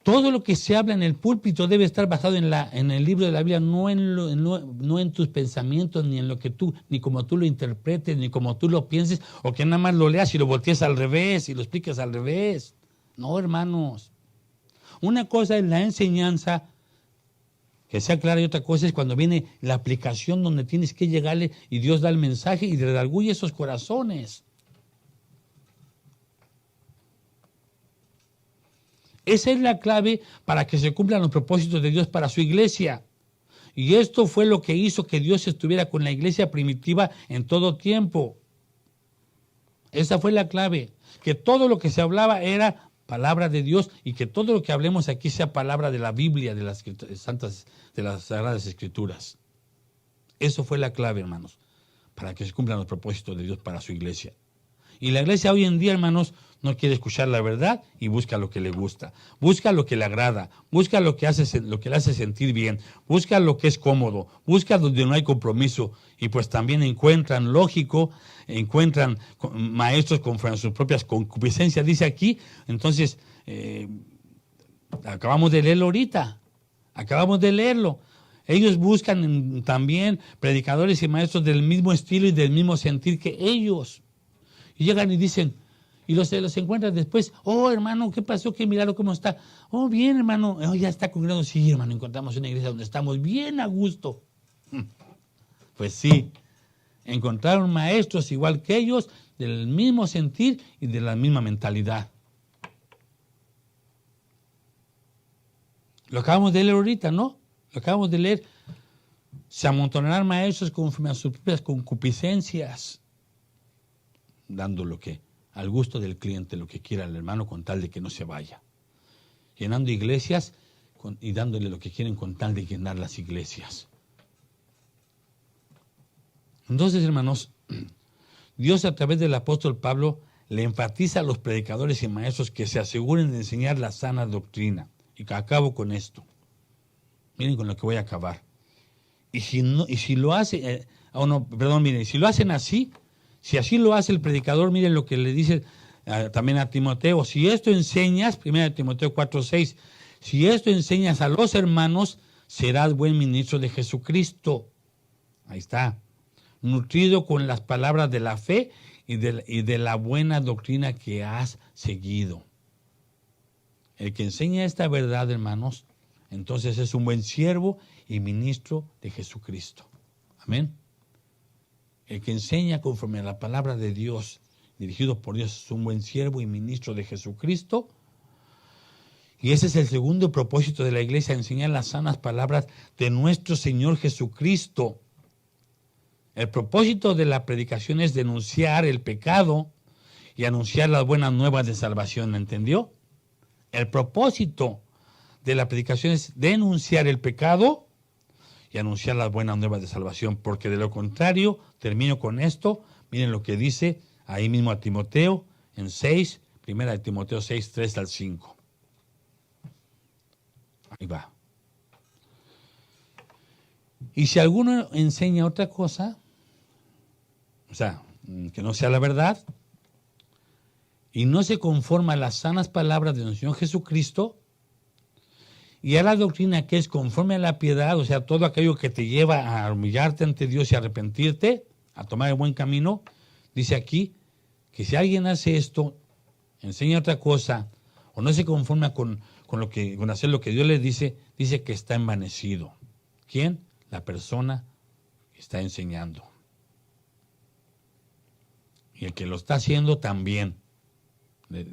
Todo lo que se habla en el púlpito debe estar basado en el libro de la Biblia, no en tus pensamientos, ni en lo que ni como tú lo interpretes, ni como tú lo pienses, o que nada más lo leas y lo voltees al revés y lo expliques al revés. No, hermanos. Una cosa es la enseñanza, que sea clara, y otra cosa es cuando viene la aplicación donde tienes que llegarle y Dios da el mensaje y redarguye esos corazones. Esa es la clave para que se cumplan los propósitos de Dios para su iglesia. Y esto fue lo que hizo que Dios estuviera con la iglesia primitiva en todo tiempo. Esa fue la clave, que todo lo que se hablaba era palabra de Dios y que todo lo que hablemos aquí sea palabra de la Biblia, de las Sagradas Escrituras. Eso fue la clave, hermanos, para que se cumplan los propósitos de Dios para su iglesia. Y la iglesia hoy en día, hermanos, no quiere escuchar la verdad y busca lo que le gusta, busca lo que le agrada, busca lo que le hace sentir bien, busca lo que es cómodo, busca donde no hay compromiso, y pues también encuentran maestros conforme a sus propias concupiscencias, dice aquí. Entonces, acabamos de leerlo ahorita, Ellos buscan también predicadores y maestros del mismo estilo y del mismo sentir que ellos. Y llegan y dicen, Y los encuentras después. Oh, hermano, ¿qué pasó? ¿Qué milagro? ¿Cómo está? Oh, bien, hermano. Oh, ya está congregado. Sí, hermano, encontramos una iglesia donde estamos bien a gusto. Pues sí, encontraron maestros igual que ellos, del mismo sentir y de la misma mentalidad. Lo acabamos de leer ahorita, ¿no? Lo acabamos de leer. Se amontonarán maestros conforme a sus propias concupiscencias, dando lo que, al gusto del cliente, lo que quiera el hermano con tal de que no se vaya. Llenando iglesias y dándole lo que quieren con tal de llenar las iglesias. Entonces, hermanos, Dios a través del apóstol Pablo le enfatiza a los predicadores y maestros que se aseguren de enseñar la sana doctrina. Y acabo con esto. Miren con lo que voy a acabar. Y si lo hace, miren, si lo hacen así, si así lo hace el predicador, miren lo que le dice también a Timoteo. Si esto enseñas, 1 Timoteo 4:6, si esto enseñas a los hermanos, serás buen ministro de Jesucristo. Ahí está. Nutrido con las palabras de la fe y de la buena doctrina que has seguido. El que enseña esta verdad, hermanos, entonces es un buen siervo y ministro de Jesucristo. Amén. El que enseña conforme a la palabra de Dios, dirigido por Dios, es un buen siervo y ministro de Jesucristo. Y ese es el segundo propósito de la iglesia, enseñar las sanas palabras de nuestro Señor Jesucristo. El propósito de la predicación es denunciar el pecado y anunciar las buenas nuevas de salvación, ¿entendió? El propósito de la predicación es denunciar el pecado y anunciar las buenas nuevas de salvación, porque de lo contrario, termino con esto, miren lo que dice ahí mismo a Timoteo en 6, 1 Timoteo 6, 3 al 5. Ahí va. Y si alguno enseña otra cosa, o sea, que no sea la verdad, y no se conforma a las sanas palabras de nuestro Señor Jesucristo, y a la doctrina que es conforme a la piedad, o sea, todo aquello que te lleva a humillarte ante Dios y arrepentirte, a tomar el buen camino, dice aquí que si alguien hace esto, enseña otra cosa, o no se conforma con hacer lo que Dios le dice que está envanecido. ¿Quién? La persona que está enseñando. Y el que lo está haciendo también.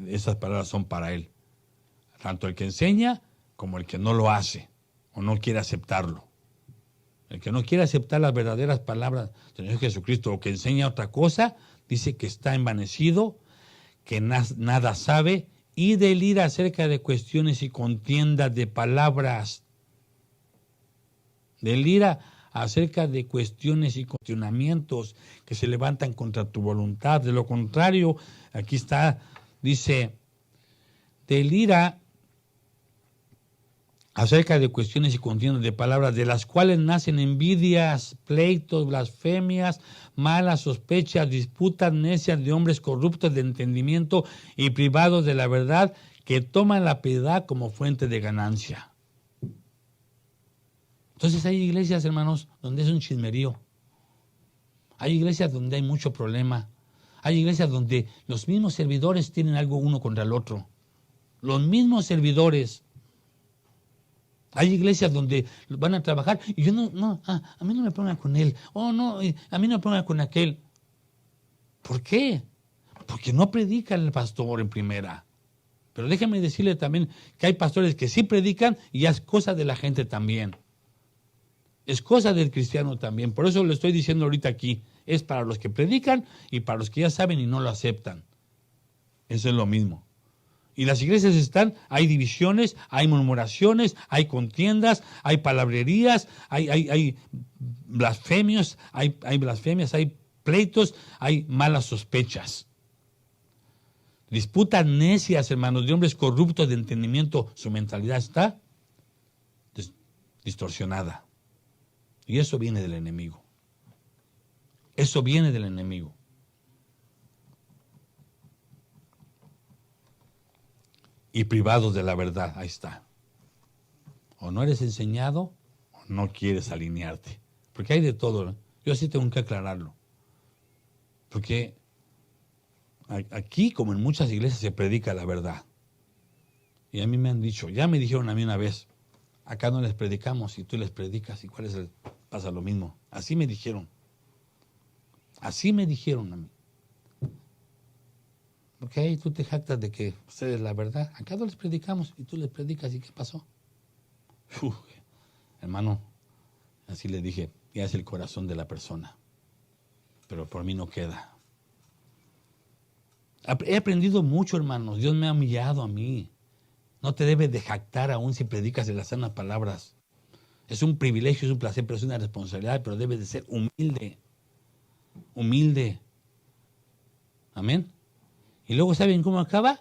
Esas palabras son para él. Tanto el que enseña como el que no lo hace o no quiere aceptarlo. El que no quiere aceptar las verdaderas palabras del Señor Jesucristo o que enseña otra cosa, dice que está envanecido, que nada sabe y delira acerca de cuestiones y contiendas de palabras. Delira acerca de cuestiones y cuestionamientos que se levantan contra tu voluntad. De lo contrario, aquí está, dice, delira acerca de cuestiones y contiendas de palabras, de las cuales nacen envidias, pleitos, blasfemias, malas sospechas, disputas necias de hombres corruptos de entendimiento y privados de la verdad, que toman la piedad como fuente de ganancia. Entonces hay iglesias, hermanos, donde es un chismerío. Hay iglesias donde hay mucho problema. Hay iglesias donde los mismos servidores tienen algo uno contra el otro. Los mismos servidores. Hay iglesias donde van a trabajar y yo a mí no me pongan con él. Oh, no, a mí no me pongan con aquel. ¿Por qué? Porque no predica el pastor en primera. Pero déjame decirle también que hay pastores que sí predican y ya es cosa de la gente también. Es cosa del cristiano también. Por eso lo estoy diciendo ahorita aquí. Es para los que predican y para los que ya saben y no lo aceptan. Eso es lo mismo. Y las iglesias hay divisiones, hay murmuraciones, hay contiendas, hay palabrerías, hay blasfemios, hay blasfemias, hay pleitos, hay malas sospechas. Disputas necias, hermanos, de hombres corruptos de entendimiento. Su mentalidad está distorsionada. Y eso viene del enemigo. Eso viene del enemigo. Y privados de la verdad, ahí está. O no eres enseñado, o no quieres alinearte. Porque hay de todo, ¿no? Yo sí tengo que aclararlo. Porque Aquí, como en muchas iglesias, se predica la verdad. Y a mí me han dicho, ya me dijeron a mí una vez, acá no les predicamos y tú les predicas, ¿y cuál es el? Pasa lo mismo. Así me dijeron. Así me dijeron a mí. Porque ahí tú te jactas de que ustedes la verdad. Acá no les predicamos y tú les predicas, ¿y qué pasó? Hermano, así le dije, ya es el corazón de la persona. Pero por mí no queda. He aprendido mucho, hermanos. Dios me ha humillado a mí. No te debes de jactar aún si predicas de las sanas palabras. Es un privilegio, es un placer, pero es una responsabilidad, pero debes de ser humilde. Humilde. Amén. Y luego, ¿saben cómo acaba?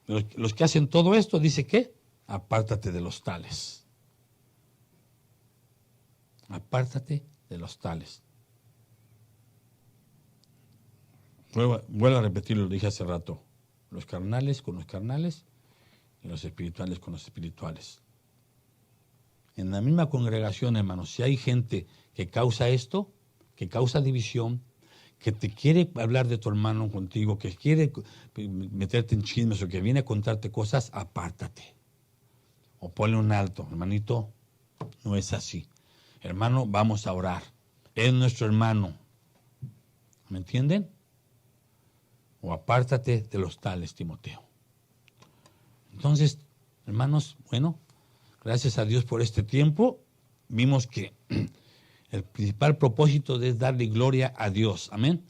Los que hacen todo esto, dice que apártate de los tales. Apártate de los tales. Vuelvo a repetir lo que dije hace rato. Los carnales con los carnales y los espirituales con los espirituales. En la misma congregación, hermanos, si hay gente que causa esto, que causa división, que te quiere hablar de tu hermano contigo, que quiere meterte en chismes o que viene a contarte cosas, apártate. O ponle un alto. Hermanito, no es así. Hermano, vamos a orar. Es nuestro hermano. ¿Me entienden? O apártate de los tales, Timoteo. Entonces, hermanos, bueno, gracias a Dios por este tiempo. Vimos que el principal propósito es darle gloria a Dios. Amén.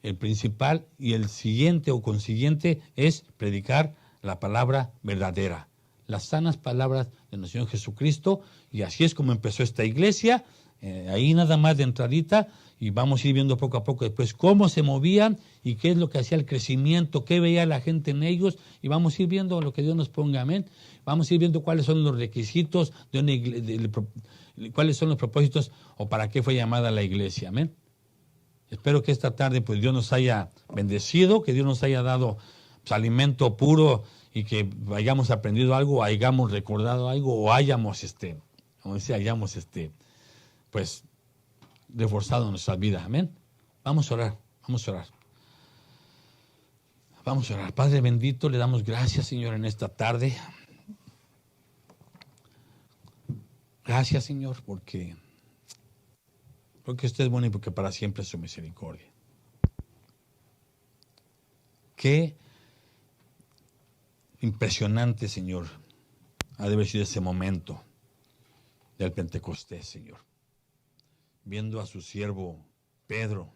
El principal y el siguiente o consiguiente es predicar la palabra verdadera, las sanas palabras de nuestro Señor Jesucristo. Y así es como empezó esta iglesia. Ahí nada más de entradita, y vamos a ir viendo poco a poco después cómo se movían y qué es lo que hacía el crecimiento, qué veía la gente en ellos, y vamos a ir viendo lo que Dios nos ponga. Amén. Vamos a ir viendo cuáles son los requisitos de una iglesia, cuáles son los propósitos o para qué fue llamada la iglesia. Amén. Espero que esta tarde pues Dios nos haya bendecido, que Dios nos haya dado pues, alimento puro, y que hayamos aprendido algo, hayamos recordado algo, o hayamos pues reforzado nuestra vida. Amén. Vamos a orar, vamos a orar. Vamos a orar. Padre bendito, le damos gracias, Señor, en esta tarde. Gracias, Señor, porque usted es bueno y porque para siempre es su misericordia. Qué impresionante, Señor, ha de haber sido ese momento del Pentecostés, Señor. Viendo a su siervo Pedro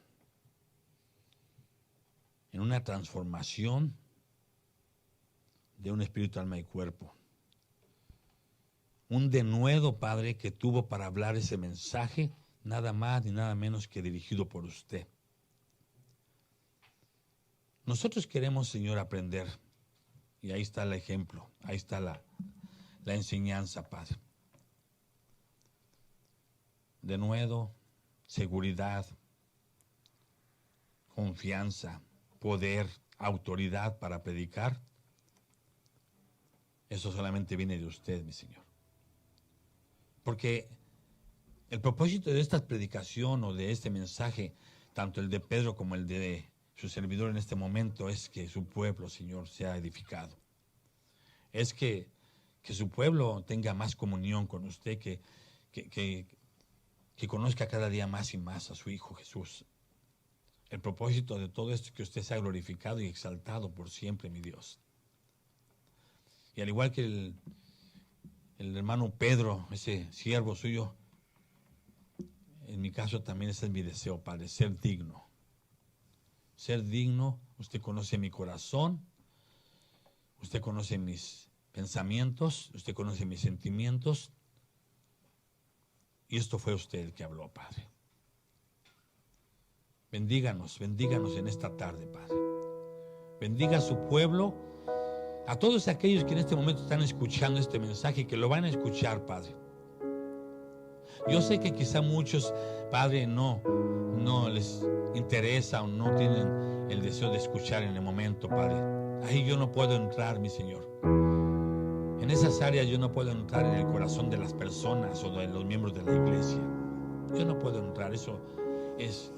en una transformación de un espíritu, alma y cuerpo. Un denuedo, Padre, que tuvo para hablar ese mensaje, nada más ni nada menos que dirigido por usted. Nosotros queremos, Señor, aprender, y ahí está el ejemplo, ahí está la enseñanza, Padre. Denuedo, seguridad, confianza, poder, autoridad para predicar. Eso solamente viene de usted, mi Señor. Porque el propósito de esta predicación o de este mensaje, tanto el de Pedro como el de su servidor en este momento, es que su pueblo, Señor, sea edificado. Es que su pueblo tenga más comunión con usted, que conozca cada día más y más a su Hijo Jesús. El propósito de todo esto es que usted sea glorificado y exaltado por siempre, mi Dios. Y al igual que el hermano Pedro, ese siervo suyo, en mi caso también ese es mi deseo, Padre, ser digno. Ser digno, usted conoce mi corazón, usted conoce mis pensamientos, usted conoce mis sentimientos. Y esto fue usted el que habló, Padre. Bendíganos en esta tarde, Padre. Bendiga a su pueblo, a todos aquellos que en este momento están escuchando este mensaje y que lo van a escuchar, Padre. Yo sé que quizá muchos, Padre, no les interesa o no tienen el deseo de escuchar en el momento, Padre. Ahí yo no puedo entrar, mi Señor. En esas áreas yo no puedo entrar en el corazón de las personas o de los miembros de la iglesia. Yo no puedo entrar, eso es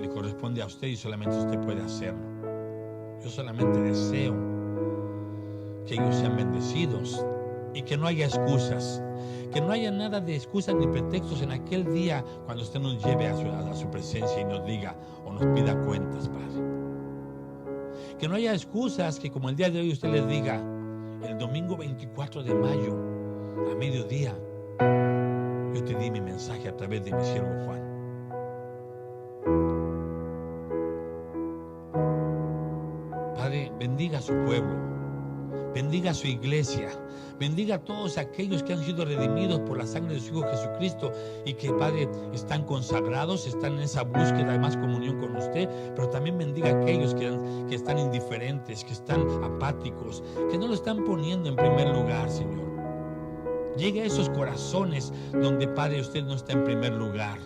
le corresponde a usted y solamente usted puede hacerlo. Yo solamente deseo que ellos sean bendecidos y que no haya excusas, que no haya nada de excusas ni pretextos en aquel día cuando usted nos lleve a su presencia y nos diga o nos pida cuentas, Padre. Que no haya excusas, que como el día de hoy usted les diga, el domingo 24 de mayo a mediodía yo te di mi mensaje a través de mi siervo Juan. Padre, bendiga a su pueblo, bendiga a su iglesia, bendiga a todos aquellos que han sido redimidos por la sangre de su Hijo Jesucristo y que, Padre, están consagrados, están en esa búsqueda de más comunión con usted, pero también bendiga a aquellos que están indiferentes, que están apáticos, que no lo están poniendo en primer lugar, Señor. Llegue a esos corazones donde, Padre, usted no está en primer lugar.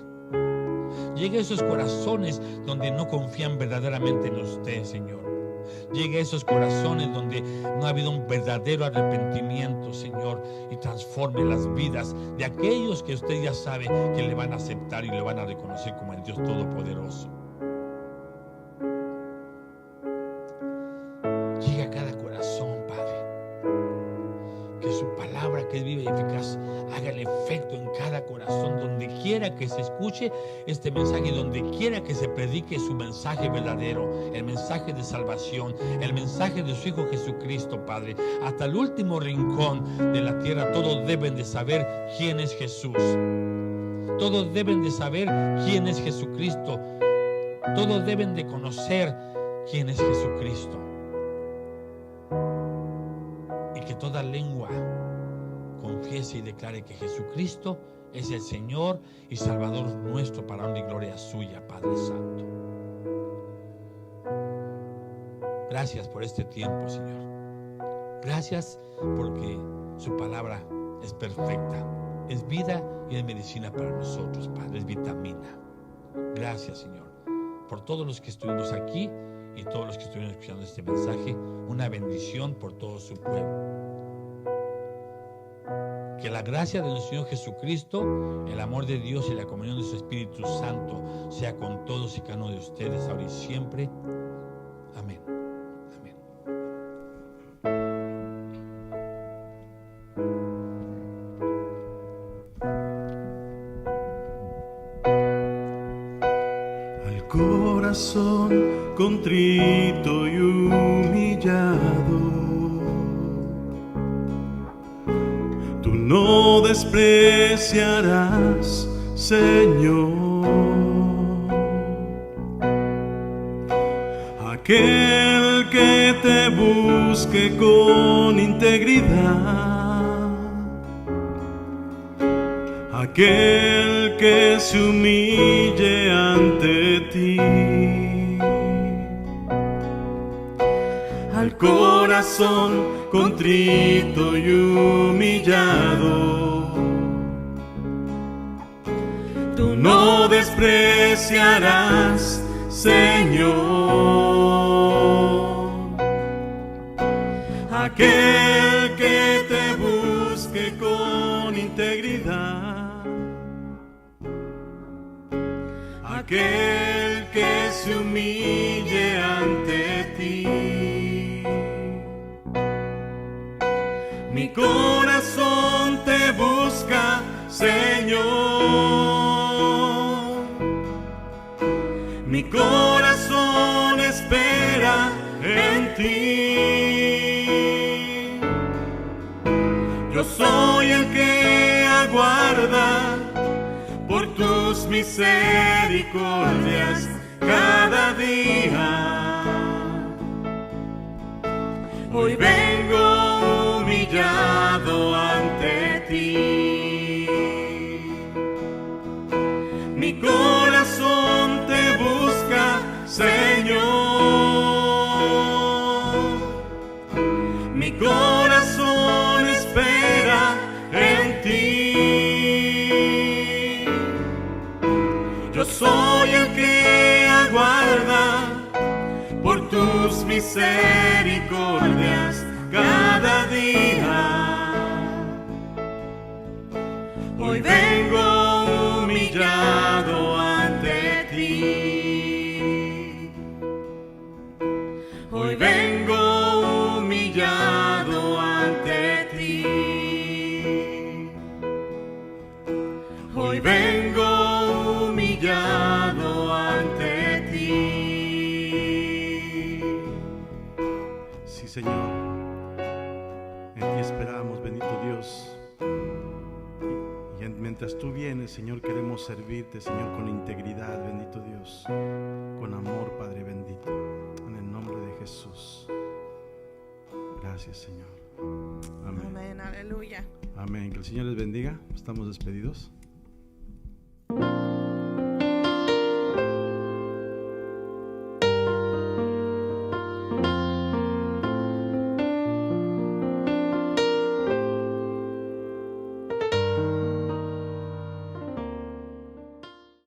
Llegue a esos corazones donde no confían verdaderamente en usted, Señor. Llegue a esos corazones donde no ha habido un verdadero arrepentimiento, Señor, y transforme las vidas de aquellos que usted ya sabe que le van a aceptar y le van a reconocer como el Dios Todopoderoso. Llegue a cada corazón, Padre, que su palabra, que es viva y eficaz, haga el efecto en cada corazón, donde quiera que se escuche este mensaje, donde quiera que se predique su mensaje verdadero, el mensaje de salvación, el mensaje de su Hijo Jesucristo, Padre. Hasta el último rincón de la tierra, todos deben de saber quién es Jesús. Todos deben de saber quién es Jesucristo. Todos deben de conocer quién es Jesucristo. Y que toda lengua confiese y declare que Jesucristo es el Señor y Salvador nuestro, para honra y gloria suya, Padre Santo. Gracias por este tiempo, Señor. Gracias porque su palabra es perfecta, es vida y es medicina para nosotros, Padre, es vitamina. Gracias, Señor, por todos los que estuvimos aquí y todos los que estuvieron escuchando este mensaje. Una bendición por todo su pueblo. Que la gracia de nuestro Señor Jesucristo, el amor de Dios y la comunión de su Espíritu Santo sea con todos y cada uno de ustedes, ahora y siempre. Amén. Amén. Al corazón contrito y humillado, no despreciarás, Señor. Aquel que te busque con integridad, aquel que se humille ante ti. Al corazón contrito y humillado, tú no despreciarás, Señor. Aquel que te busque con integridad, aquel que se humille ante ti. Mi corazón te busca, Señor. Mi corazón espera en ti. Yo soy el que aguarda por tus misericordias cada día. Hoy vengo humillado ante ti. Mi corazón te busca, Señor. Mi corazón espera en ti. Yo soy el que aguarda por tus misericordias cada día. Hoy vengo humillado ante ti. esperamos, bendito Dios. Y mientras tú vienes, Señor, queremos servirte, Señor, con integridad, bendito Dios, con amor, Padre bendito, en el nombre de Jesús. Gracias, Señor. Amén. Amén, aleluya. Amén. Que el Señor les bendiga. Estamos despedidos.